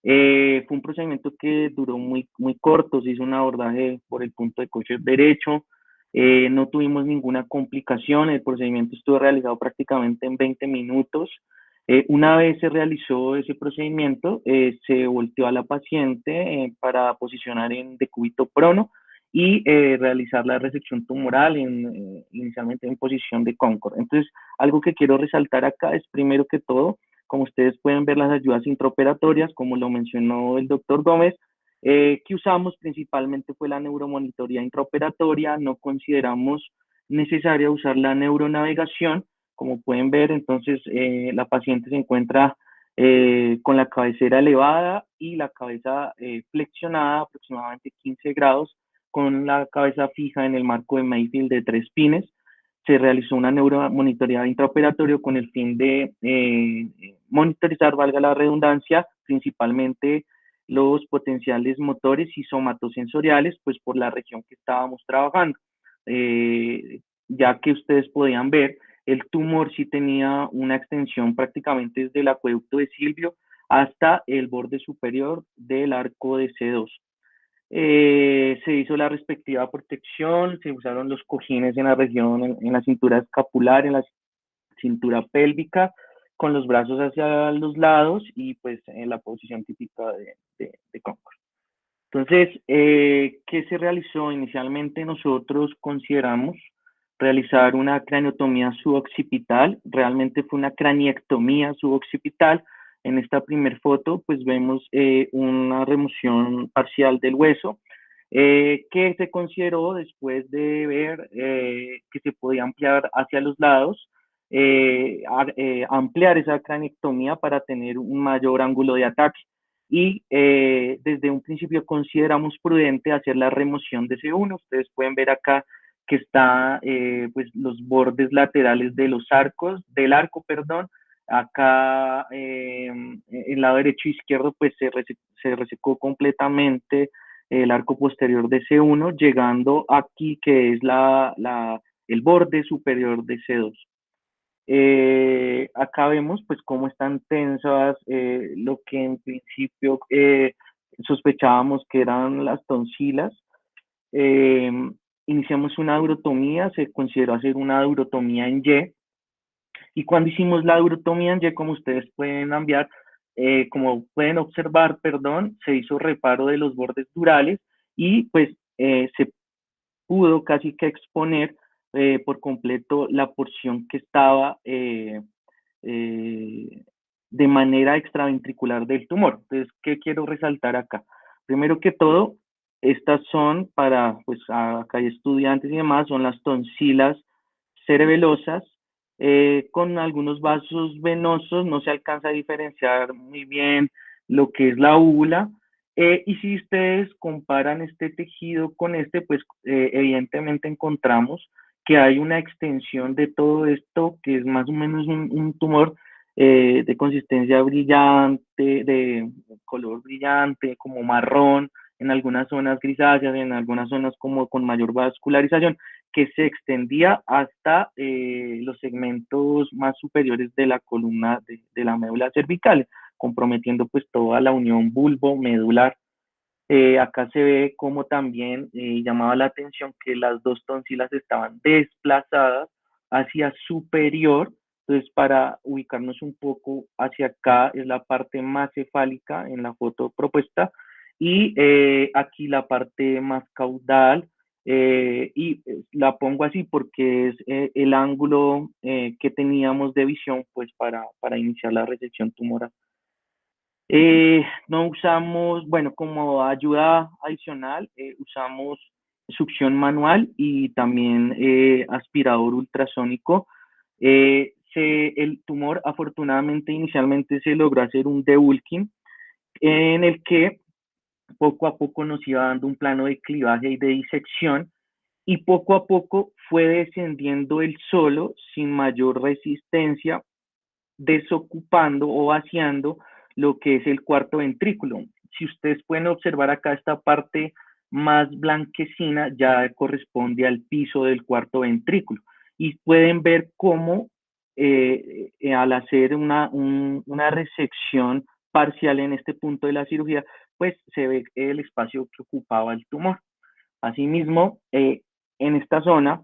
Fue un procedimiento que duró muy corto, se hizo un abordaje por el punto de coche derecho, no tuvimos ninguna complicación, el procedimiento estuvo realizado prácticamente en 20 minutos. Una vez se realizó ese procedimiento, se volteó a la paciente para posicionar en decúbito prono y realizar la resección tumoral inicialmente en posición de Concord. Entonces, algo que quiero resaltar acá es, primero que todo, como ustedes pueden ver, las ayudas intraoperatorias, como lo mencionó el doctor Gómez, que usamos principalmente fue la neuromonitoría intraoperatoria. No consideramos necesaria usar la neuronavegación. Como pueden ver, entonces la paciente se encuentra con la cabecera elevada y la cabeza flexionada aproximadamente 15 grados, con la cabeza fija en el marco de Mayfield de 3 pines. Se realizó una neuromonitoría intraoperatorio con el fin de monitorizar, valga la redundancia, principalmente los potenciales motores y somatosensoriales, pues por la región que estábamos trabajando. Ya que ustedes podían ver, el tumor sí tenía una extensión prácticamente desde el acueducto de Silvio hasta el borde superior del arco de C2. Se hizo la respectiva protección, se usaron los cojines en la región, en la cintura escapular, en la cintura pélvica, con los brazos hacia los lados y pues en la posición típica de Concord. Entonces, ¿qué se realizó? Inicialmente nosotros consideramos realizar una craniotomía suboccipital, realmente fue una craniectomía suboccipital. En esta primera foto, pues vemos una remoción parcial del hueso, que se consideró después de ver que se podía ampliar hacia los lados, ampliar esa craniectomía para tener un mayor ángulo de ataque. Y desde un principio consideramos prudente hacer la remoción de C1. Ustedes pueden ver acá que está pues los bordes laterales de los arcos, del arco, perdón. Acá el lado derecho e izquierdo pues se resecó completamente el arco posterior de C1, llegando aquí que es el borde superior de C2. Acá vemos pues cómo están tensas lo que en principio sospechábamos que eran las tonsilas. Iniciamos una urotomía, se consideró hacer una urotomía en Y, y cuando hicimos la urotomía en Y, como ustedes pueden observar, se hizo reparo de los bordes durales y pues se pudo casi que exponer por completo la porción que estaba de manera extraventricular del tumor. Entonces, ¿qué quiero resaltar acá? Primero que todo, estas son para, pues acá hay estudiantes y demás, son las tonsilas cerebelosas con algunos vasos venosos, no se alcanza a diferenciar muy bien lo que es la úvula, y si ustedes comparan este tejido con este, pues evidentemente encontramos que hay una extensión de todo esto, que es más o menos un tumor de consistencia brillante, de color brillante, como marrón, en algunas zonas grisáceas, en algunas zonas como con mayor vascularización, que se extendía hasta los segmentos más superiores de la columna de la médula cervical, comprometiendo pues toda la unión bulbo-medular. Acá se ve como también llamaba la atención que las dos tonsilas estaban desplazadas hacia superior. Entonces, para ubicarnos un poco hacia acá, es la parte más cefálica en la foto propuesta, y aquí la parte más caudal, y la pongo así porque es el ángulo que teníamos de visión pues para iniciar la resección tumoral. No usamos, bueno, como ayuda adicional, usamos succión manual y también aspirador ultrasónico. El tumor, afortunadamente, inicialmente se logró hacer un debulking en el que poco a poco nos iba dando un plano de clivaje y de disección, y poco a poco fue descendiendo él solo, sin mayor resistencia, desocupando o vaciando lo que es el cuarto ventrículo. Si ustedes pueden observar acá, esta parte más blanquecina ya corresponde al piso del cuarto ventrículo, y pueden ver cómo al hacer una resección parcial en este punto de la cirugía, pues se ve el espacio que ocupaba el tumor. Asimismo, en esta zona,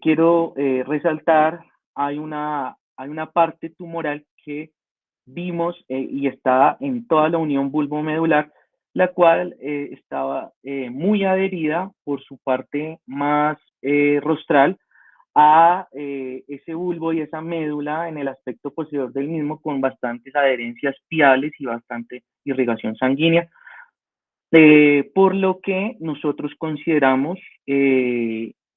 quiero resaltar, hay una parte tumoral que vimos y está en toda la unión bulbomedular, la cual estaba muy adherida por su parte más rostral a ese bulbo y esa médula en el aspecto posterior del mismo, con bastantes adherencias piales y bastante irrigación sanguínea. Por lo que nosotros consideramos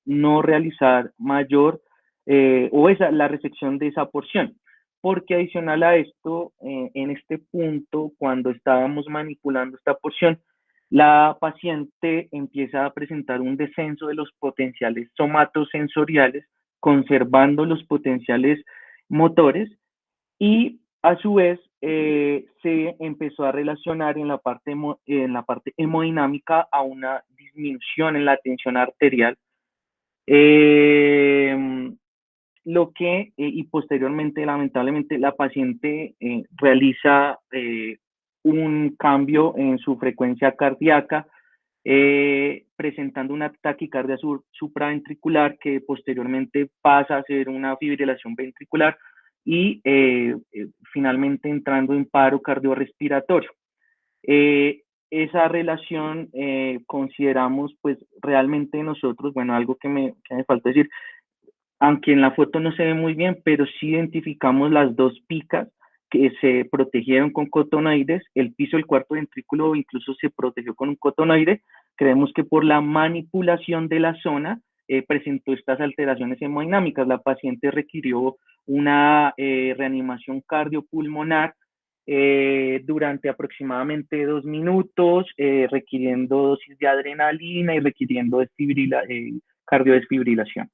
no realizar mayor la resección de esa porción, porque adicional a esto, en este punto, cuando estábamos manipulando esta porción, la paciente empieza a presentar un descenso de los potenciales somatosensoriales, conservando los potenciales motores, y a su vez se empezó a relacionar en la parte hemodinámica a una disminución en la tensión arterial, lo que, y posteriormente, lamentablemente, la paciente realiza un cambio en su frecuencia cardíaca, presentando una taquicardia supraventricular que posteriormente pasa a ser una fibrilación ventricular y finalmente entrando en paro cardiorrespiratorio. Esa relación consideramos pues realmente nosotros, bueno, algo que me falta decir, aunque en la foto no se ve muy bien, pero sí identificamos las dos picas que se protegieron con cotonoides, el piso del cuarto ventrículo incluso se protegió con un cotonoide. Creemos que por la manipulación de la zona presentó estas alteraciones hemodinámicas. La paciente requirió una reanimación cardiopulmonar durante aproximadamente 2 minutos, requiriendo dosis de adrenalina y requiriendo cardiodesfibrilación.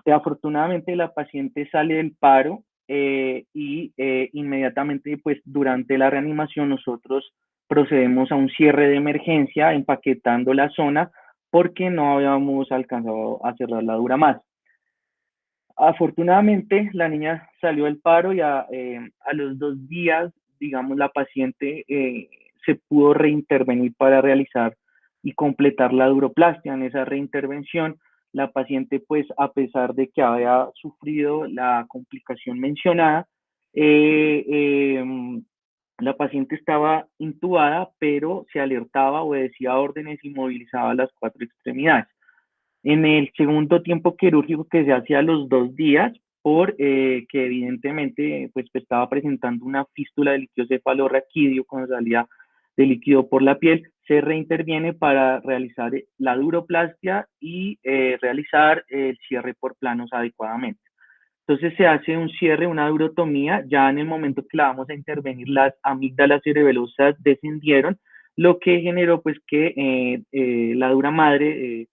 Afortunadamente la paciente sale del paro y inmediatamente pues durante la reanimación nosotros procedemos a un cierre de emergencia empaquetando la zona porque no habíamos alcanzado a cerrar la dura más. Afortunadamente la niña salió del paro y a los 2 días, digamos, la paciente se pudo reintervenir para realizar y completar la duroplastia. En esa reintervención, la paciente, pues, a pesar de que había sufrido la complicación mencionada, la paciente estaba intubada, pero se alertaba, obedecía órdenes y movilizaba las 4 extremidades. En el segundo tiempo quirúrgico que se hacía a los 2 días, que evidentemente pues, estaba presentando una fístula de líquido cefalorraquídeo con salida de líquido por la piel, se reinterviene para realizar la duroplastia y realizar el cierre por planos adecuadamente. Entonces se hace un cierre, una durotomía, ya en el momento que la vamos a intervenir, las amígdalas cerebelosas descendieron, lo que generó pues que la dura madre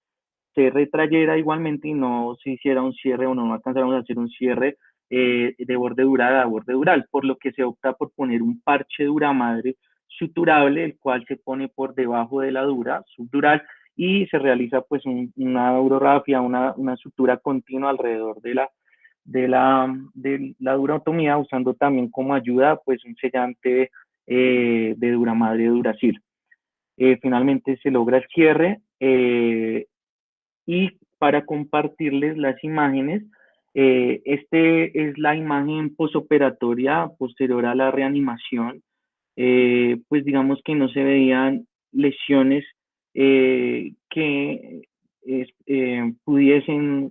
se retrayera igualmente y no se hiciera un cierre o no alcanzáramos a hacer un cierre de borde dural a borde dural, por lo que se opta por poner un parche dura madre suturable, el cual se pone por debajo de la dura subdural y se realiza pues una urografía, una sutura continua alrededor de la durotomía, usando también como ayuda pues un sellante de dura madre de Duracil. Finalmente se logra el cierre y para compartirles las imágenes, este es la imagen posoperatoria posterior a la reanimación. Pues digamos que no se veían lesiones que pudiesen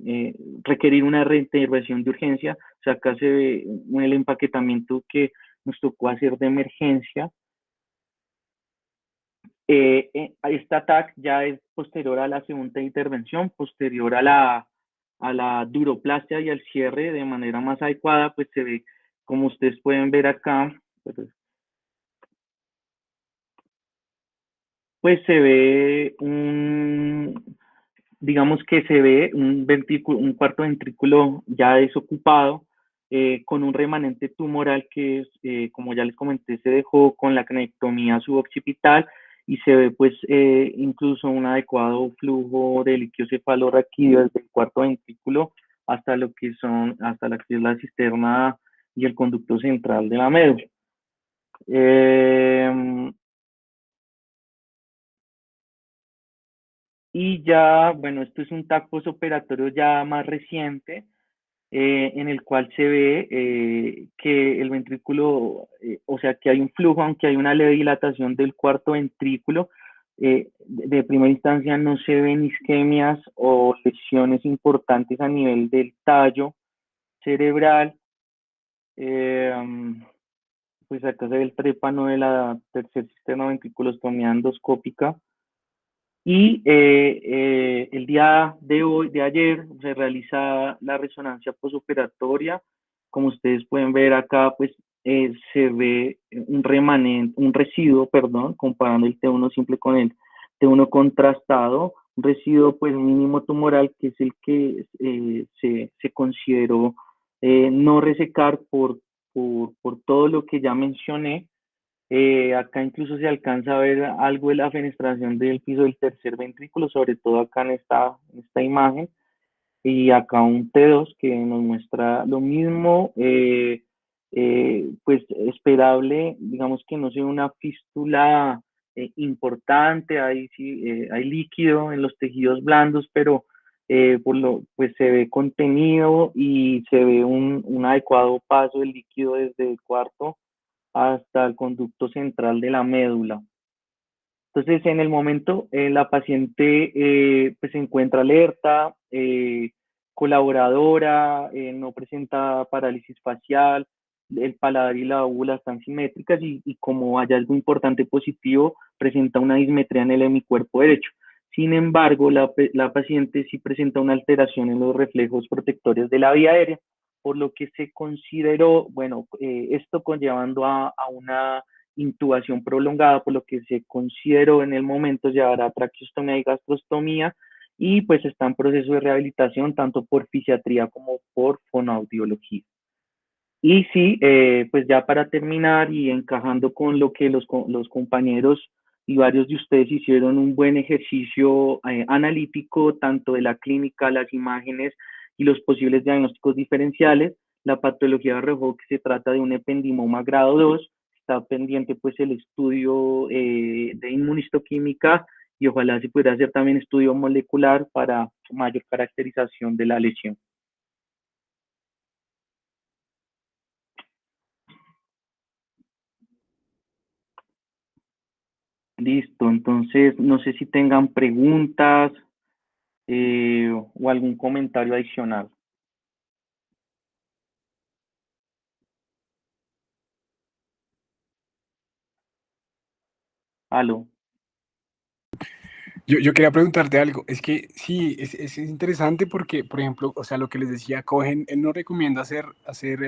requerir una reintervención de urgencia. O sea, acá se ve el empaquetamiento que nos tocó hacer de emergencia. Esta TAC ya es posterior a la segunda intervención, posterior a la duroplastia y al cierre de manera más adecuada, pues se ve, como ustedes pueden ver acá, pues se ve digamos que se ve un cuarto ventrículo ya desocupado, con un remanente tumoral que, como ya les comenté, se dejó con la cranectomía suboccipital y se ve pues incluso un adecuado flujo de líquido cefalorraquídeo desde el cuarto ventrículo hasta lo que hasta la que es la cisterna y el conducto central de la médula. Y ya, bueno, esto es un TAC postoperatorio ya más reciente, en el cual se ve que el ventrículo, o sea, que hay un flujo, aunque hay una leve dilatación del cuarto ventrículo, de primera instancia no se ven isquemias o lesiones importantes a nivel del tallo cerebral. Pues acá se ve el trépano de la tercer cisterna ventriculostomía endoscópica. Y el día de ayer, se realiza la resonancia posoperatoria. Como ustedes pueden ver acá, pues se ve un residuo, perdón, comparando el T1 simple con el T1 contrastado, un residuo pues mínimo tumoral, que es el que se consideró no resecar por todo lo que ya mencioné. Acá incluso se alcanza a ver algo de la fenestración del piso del tercer ventrículo, sobre todo acá en esta imagen, y acá un T2 que nos muestra lo mismo, pues esperable, digamos que no sea una fístula importante, hay líquido en los tejidos blandos, pero pues se ve contenido y se ve un adecuado paso del líquido desde el cuarto hasta el conducto central de la médula. Entonces, en el momento, la paciente pues se encuentra alerta, colaboradora, no presenta parálisis facial, el paladar y la úvula están simétricas y como hallazgo importante positivo, presenta una dismetría en el hemicuerpo derecho. Sin embargo, la paciente sí presenta una alteración en los reflejos protectores de la vía aérea, por lo que se consideró, bueno, esto conllevando a una intubación prolongada, por lo que se consideró en el momento llevar a traqueostomía y gastrostomía, y pues está en proceso de rehabilitación tanto por fisiatría como por fonoaudiología. Y sí, pues ya para terminar y encajando con lo que los compañeros y varios de ustedes hicieron un buen ejercicio analítico, tanto de la clínica, las imágenes y los posibles diagnósticos diferenciales, la patología arrojó que se trata de un ependimoma grado 2, está pendiente pues el estudio de inmunistoquímica y ojalá se pudiera hacer también estudio molecular para mayor caracterización de la lesión. Listo, entonces no sé si tengan preguntas o algún comentario adicional. Aló. Yo quería preguntarte algo. Es que sí, es interesante porque, por ejemplo, o sea, lo que les decía Cohen, él no recomienda hacer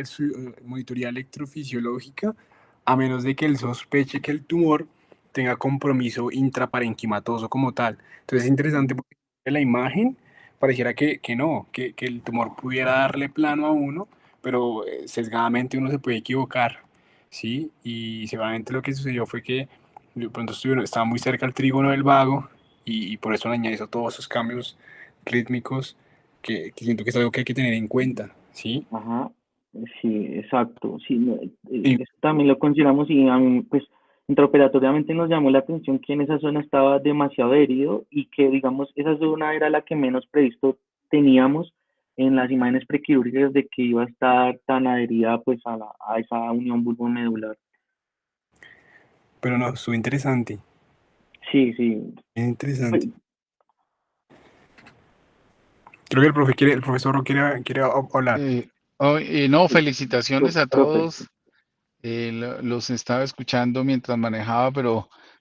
su monitoría electrofisiológica a menos de que él sospeche que el tumor tenga compromiso intraparenquimatoso como tal. Entonces es interesante porque en la imagen pareciera que no, que el tumor pudiera darle plano a uno, pero sesgadamente uno se puede equivocar, ¿sí? Y seguramente lo que sucedió fue que de pronto estaba muy cerca al trígono del vago y por eso le añades todos esos cambios rítmicos que siento que es algo que hay que tener en cuenta, ¿sí? Ajá, sí, exacto. Sí, Y, eso también lo consideramos y a mí, pues, intraoperatoriamente nos llamó la atención que en esa zona estaba demasiado herido y que, digamos, esa zona era la que menos previsto teníamos en las imágenes prequirúrgicas de que iba a estar tan adherida, pues, a esa unión bulbomedular. pero no, estuvo interesante, Sí, sí. es Pues, interesante. Creo que el profesor quiere hablar. No, sí, felicitaciones a profe. todos. Los estaba escuchando mientras manejaba,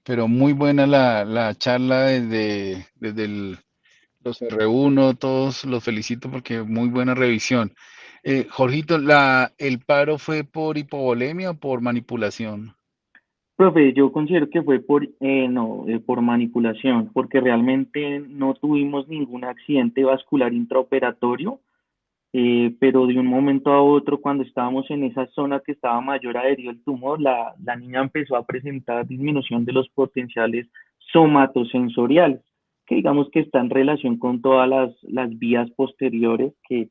pero muy buena la charla los R1, todos los felicito porque muy buena revisión. Jorgito, ¿el paro fue por hipovolemia o por manipulación? Profe, yo considero que fue por manipulación, porque realmente no tuvimos ningún accidente vascular intraoperatorio, pero de un momento a otro, cuando estábamos en esa zona que estaba mayor adherido el tumor, la niña empezó a presentar disminución de los potenciales somatosensoriales, que digamos que está en relación con todas las vías posteriores que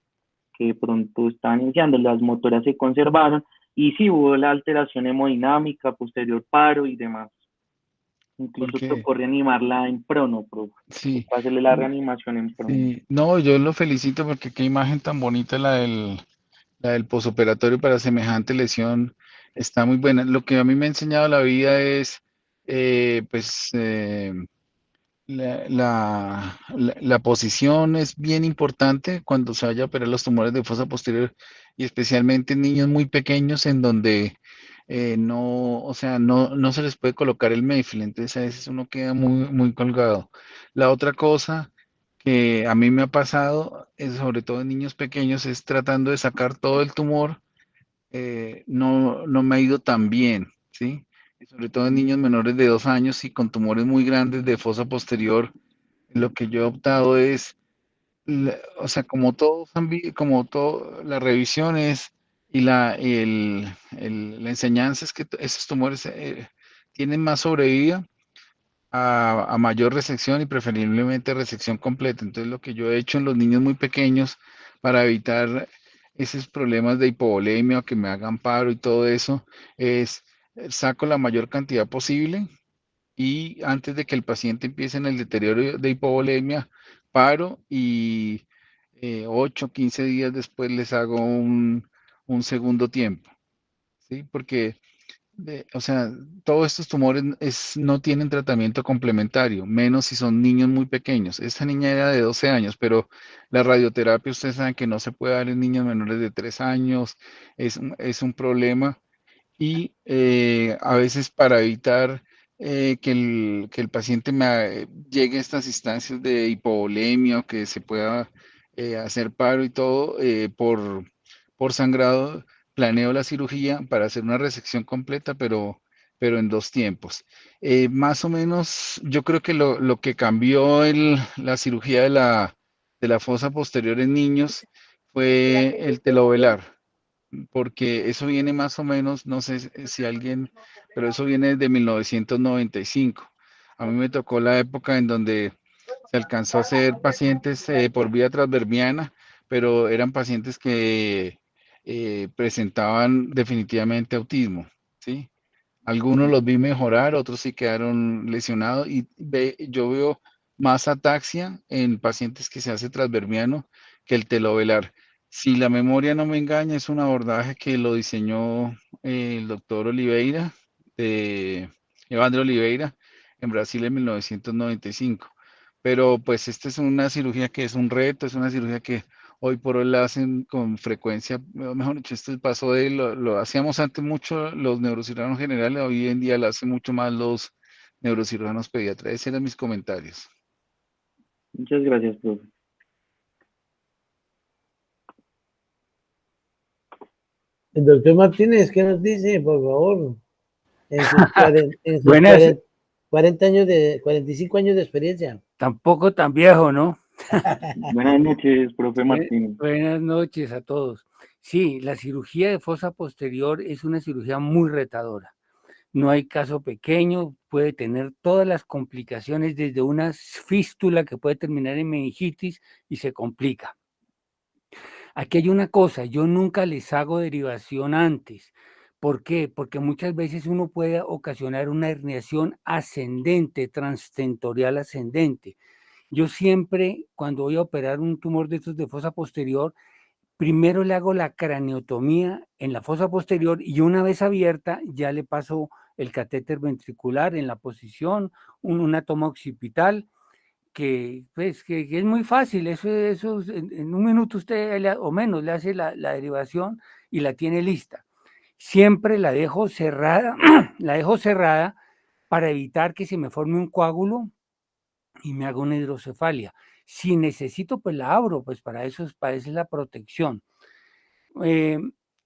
de pronto estaban iniciando, las motoras se conservaron y sí hubo la alteración hemodinámica, posterior paro y demás. Incluso Porque tocó reanimarla en prono, sí, tocó hacerle la reanimación en prono. sí, no, yo lo felicito porque qué imagen tan bonita la del posoperatorio para semejante lesión. Está muy buena. Lo que a mí me ha enseñado la vida es, pues, la posición es bien importante cuando se vaya a operar los tumores de fosa posterior y especialmente en niños muy pequeños en donde no, o sea, no se les puede colocar el Mayfield, entonces a veces uno queda muy colgado. La otra cosa que a mí me ha pasado, sobre todo en niños pequeños, es tratando de sacar todo el tumor, no me ha ido tan bien, ¿sí? Y sobre todo en niños menores de 2 años y con tumores muy grandes de fosa posterior, lo que yo he optado es, o sea, como todos como todo, las revisiones y la enseñanza es que esos tumores tienen más sobrevida a mayor resección y preferiblemente resección completa. Entonces, lo que yo he hecho en los niños muy pequeños para evitar esos problemas de hipovolemia o que me hagan paro y todo eso es saco la mayor cantidad posible y antes de que el paciente empiece en el deterioro de hipovolemia, paro y 8, 15 días después les hago un segundo tiempo, ¿sí? Porque o sea, todos estos tumores no tienen tratamiento complementario, menos si son niños muy pequeños. Esta niña era de 12 años, pero la radioterapia, ustedes saben que no se puede dar en niños menores de 3 años, es un problema. Y a veces para evitar que el paciente llegue a estas instancias de hipovolemia o que se pueda hacer paro y todo, por sangrado, planeo la cirugía para hacer una resección completa, pero en 2 tiempos. Más o menos, yo creo que lo que cambió la cirugía de la fosa posterior en niños fue el telovelar, porque eso viene más o menos, no sé si alguien, pero eso viene desde 1995. A mí me tocó la época en donde se alcanzó a hacer pacientes por vía transverbiana, pero eran pacientes que presentaban definitivamente autismo, ¿sí? Algunos los vi mejorar, otros sí quedaron lesionados y yo veo más ataxia en pacientes que se hace transverbiano que el telovelar. Si la memoria no me engaña, es un abordaje que lo diseñó el doctor Oliveira, Evandro Oliveira, en Brasil en 1995. Pero pues esta es una cirugía que es un reto, es una cirugía que hoy por hoy la hacen con frecuencia, mejor dicho, este pasó lo hacíamos antes mucho los neurocirujanos generales, hoy en día lo hacen mucho más los neurocirujanos pediatras. Esos eran mis comentarios. Muchas gracias, profe. El doctor Martínez, ¿qué nos dice, por favor? En sus, en sus Buenas. 40 años 45 años de experiencia. Tampoco tan viejo, ¿no? Buenas noches, profe Martínez. Buenas noches a todos. Sí, la cirugía de fosa posterior es una cirugía muy retadora. No hay caso pequeño, puede tener todas las complicaciones, desde una fístula que puede terminar en meningitis y se complica. Aquí hay una cosa, yo nunca les hago derivación antes. ¿Por qué? Porque muchas veces uno puede ocasionar una herniación ascendente, transtentorial ascendente. Yo siempre, cuando voy a operar un tumor de estos de fosa posterior, primero le hago la craneotomía en la fosa posterior y una vez abierta ya le paso el catéter ventricular en la posición, una toma occipital, que es muy fácil, eso en un minuto usted o menos le hace la derivación y la tiene lista. Siempre la dejo cerrada, para evitar que se me forme un coágulo y me haga una hidrocefalia. Si necesito, pues la abro, pues para eso es la protección.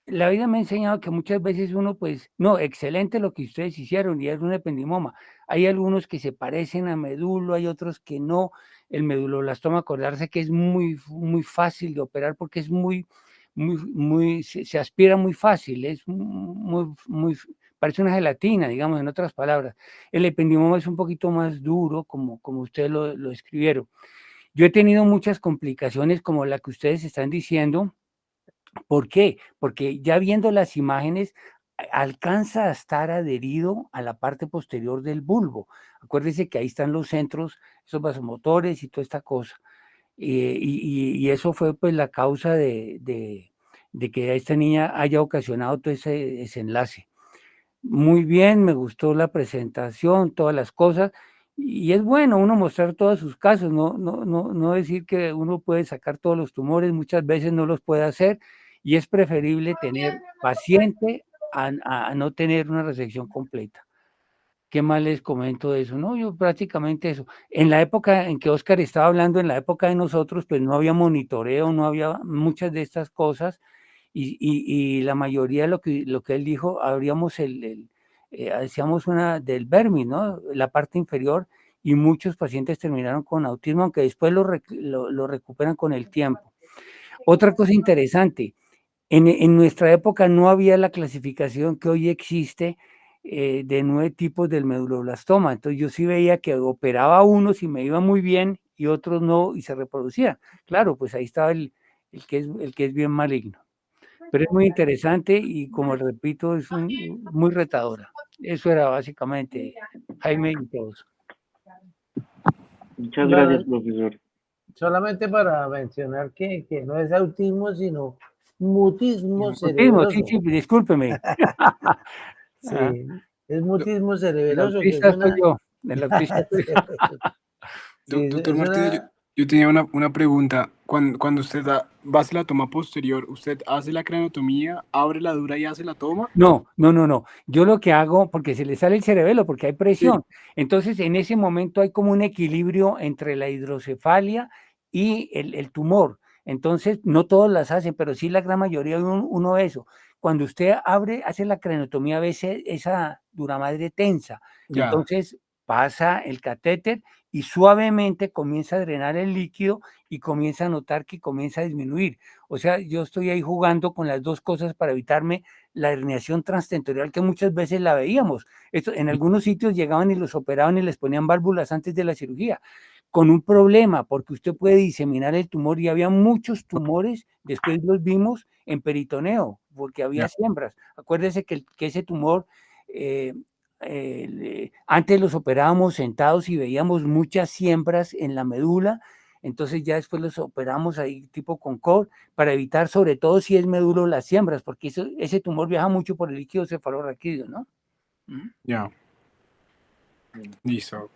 La vida me ha enseñado que muchas veces uno, pues, no, excelente lo que ustedes hicieron y es un ependimoma. Hay algunos que se parecen a medulo, hay otros que no. El meduloblastoma, acordarse que es muy, muy fácil de operar porque es se aspira muy fácil, es parece una gelatina, digamos, en otras palabras. El ependimoma es un poquito más duro, como ustedes lo escribieron. Yo he tenido muchas complicaciones como la que ustedes están diciendo. ¿Por qué? Porque ya viendo las imágenes, alcanza a estar adherido a la parte posterior del bulbo. Acuérdense que ahí están los centros, esos vasomotores y toda esta cosa. Y eso fue pues la causa de que a esta niña haya ocasionado todo ese enlace. Muy bien, me gustó la presentación, todas las cosas, y es bueno uno mostrar todos sus casos, no decir que uno puede sacar todos los tumores, muchas veces no los puede hacer, y es preferible tener paciente a no tener una resección completa. ¿Qué más les comento de eso? No, yo prácticamente eso. En la época en que Oscar estaba hablando, en la época de nosotros, pues no había monitoreo, no había muchas de estas cosas, y la mayoría de lo que él dijo, hacíamos una del Vermi, ¿no? La parte inferior, y muchos pacientes terminaron con autismo, aunque después lo recuperan con el tiempo. Otra cosa interesante, en nuestra época no había la clasificación que hoy existe de 9 tipos del meduloblastoma. Entonces yo sí veía que operaba unos y me iba muy bien y otros no y se reproducían. Claro, pues ahí estaba el que es bien maligno. pero es muy interesante y como repito, es muy retadora. Eso era básicamente, Jaime y todos. Muchas Bueno, gracias, profesor. solamente para mencionar que no es autismo, sino mutismo Autismo, sí, cerebeloso. sí, discúlpeme. Ah, Sí, es mutismo el cerebeloso, que es autista soy una... yo, el autista soy yo. Sí, Doctor es Martínez, una... yo tenía una pregunta. Cuando usted va a hacer la toma posterior, ¿usted hace la craneotomía, abre la dura y hace la toma? No. Yo lo que hago, porque se le sale el cerebelo, porque hay Sí, presión. Entonces, en ese momento hay como un equilibrio entre la hidrocefalia y el tumor. Entonces, no todos las hacen, pero sí la gran mayoría uno eso. Cuando usted abre, hace la craneotomía, a veces esa duramadre tensa. ya, Entonces, pasa el catéter y suavemente comienza a drenar el líquido y comienza a notar que comienza a disminuir. O sea, yo estoy ahí jugando con las dos cosas para evitarme la herniación transtentorial que muchas veces la veíamos. Esto, en algunos sitios llegaban y los operaban y les ponían válvulas antes de la cirugía, con un problema, porque usted puede diseminar el tumor y había muchos tumores, después los vimos en peritoneo, porque había ya. siembras. Acuérdese que ese tumor, antes los operábamos sentados y veíamos muchas siembras en la médula, entonces ya después los operamos ahí tipo Concorde para evitar sobre todo si es médulo las siembras, porque ese tumor viaja mucho por el líquido cefalorraquídeo, ¿no? Ya, listo.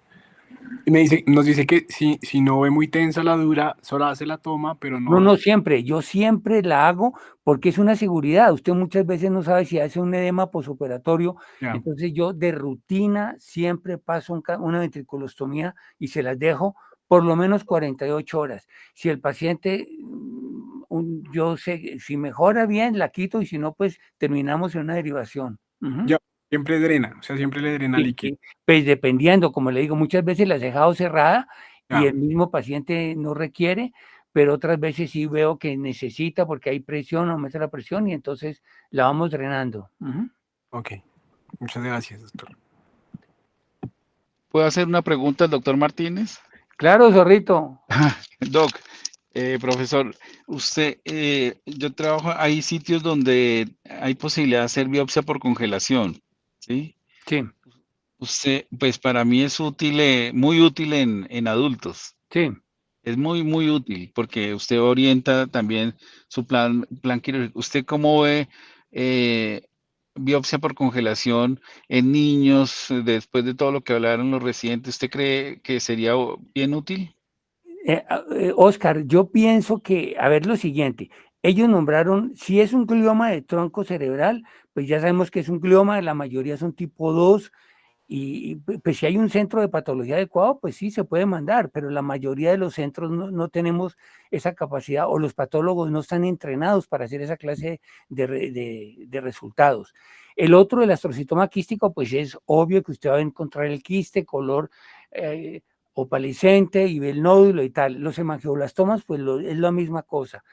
Y nos dice que si no ve muy tensa la dura, solo hace la toma, pero no. No siempre, yo siempre la hago porque es una seguridad. Usted muchas veces no sabe si hace un edema posoperatorio, Ya, entonces yo de rutina siempre paso una ventriculostomía y se las dejo por lo menos 48 horas. Si el paciente, yo sé, si mejora bien, la quito y si no, pues terminamos en una derivación. Ujú. ya, siempre drena, o sea, siempre le drena Sí, líquido. pues dependiendo, como le digo, muchas veces las he dejado cerrada y Ya, el mismo paciente no requiere, pero otras veces sí veo que necesita porque hay presión, aumenta la presión y entonces la vamos drenando. Ujú. ok. Muchas gracias, doctor. ¿Puedo hacer una pregunta al doctor Martínez? Claro, Zorrito. Doc, profesor, yo trabajo, hay sitios donde hay posibilidad de hacer biopsia por congelación, ¿sí? Sí, Usted, pues para mí es útil, muy útil en adultos. sí. Es muy, muy útil porque usted orienta también su plan quirúrgico. ¿Usted cómo ve eh, biopsia por congelación en niños después de todo lo que hablaron los residentes? ¿Usted cree que sería bien útil? Oscar, yo pienso que, a ver lo siguiente, ellos nombraron, si es un glioma de tronco cerebral, pues ya sabemos que es un glioma, la mayoría son tipo 2. Pues si hay un centro de patología adecuado, pues sí se puede mandar, pero la mayoría de los centros no tenemos esa capacidad o los patólogos no están entrenados para hacer esa clase de resultados. El otro, el astrocitoma quístico, pues es obvio que usted va a encontrar el quiste, color opalicente y ve el nódulo y tal. Los hemangioblastomas, pues es la misma cosa.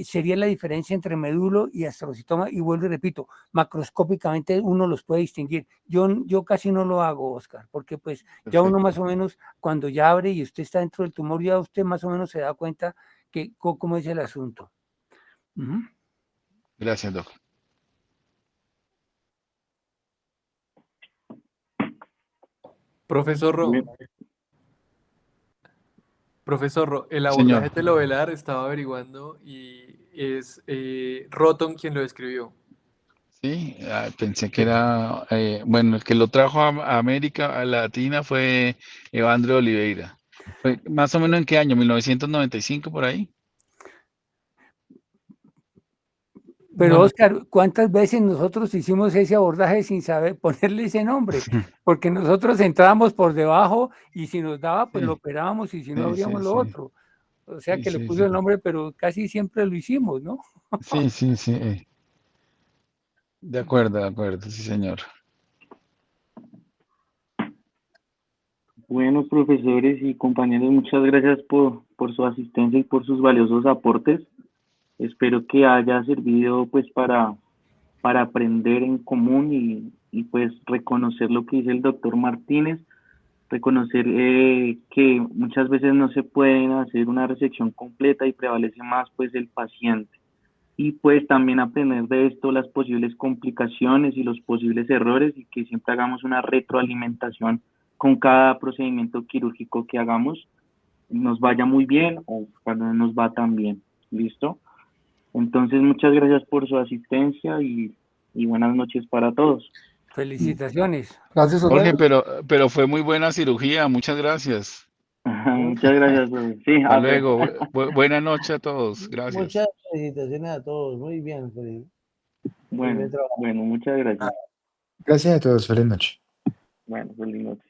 Sería la diferencia entre médulo y astrocitoma, y vuelvo y repito, macroscópicamente uno los puede distinguir. Yo casi no lo hago, Oscar, porque pues ya uno Perfecto. más o menos, cuando ya abre y usted está dentro del tumor, ya usted más o menos se da cuenta que cómo es el asunto. Ujú. Gracias, Doc. Profesor Ro, Bien. el Señor. abordaje telovelar estaba averiguando y es Roton quien lo escribió. Sí, pensé que Sí. era, bueno, el que lo trajo a América Latina fue Evandro Oliveira. ¿Fue más o menos en qué año? ¿1995 por ahí? Pero No, Oscar, ¿cuántas veces nosotros hicimos ese abordaje sin saber ponerle ese nombre? Porque nosotros entrábamos por debajo y si nos daba, pues lo Sí, operábamos y si no, sí, abríamos sí, lo sí, otro. O sea sí, que le sí, puso el sí, nombre, pero casi siempre lo hicimos, ¿no? sí, sí, sí, de acuerdo, sí, señor. Bueno, profesores y compañeros, muchas gracias por su asistencia y por sus valiosos aportes. Espero que haya servido pues para aprender en común y pues reconocer lo que dice el doctor Martínez, reconocer que muchas veces no se pueden hacer una resección completa y prevalece más pues el paciente. y pues también aprender de esto las posibles complicaciones y los posibles errores y que siempre hagamos una retroalimentación con cada procedimiento quirúrgico que hagamos, nos vaya muy bien o cuando no nos va tan bien. ¿Listo? Entonces, muchas gracias por su asistencia y buenas noches para todos. Felicitaciones. Gracias a Jorge, ustedes. pero fue muy buena cirugía, muchas gracias. Muchas gracias, profe. Sí, Hasta luego. Buena noche a todos. Gracias. Muchas felicitaciones a todos. Muy bien, Freddy. Muy Bueno, bien trabajado. bueno, muchas gracias. Gracias a todos. Feliz noche. Bueno, feliz noche.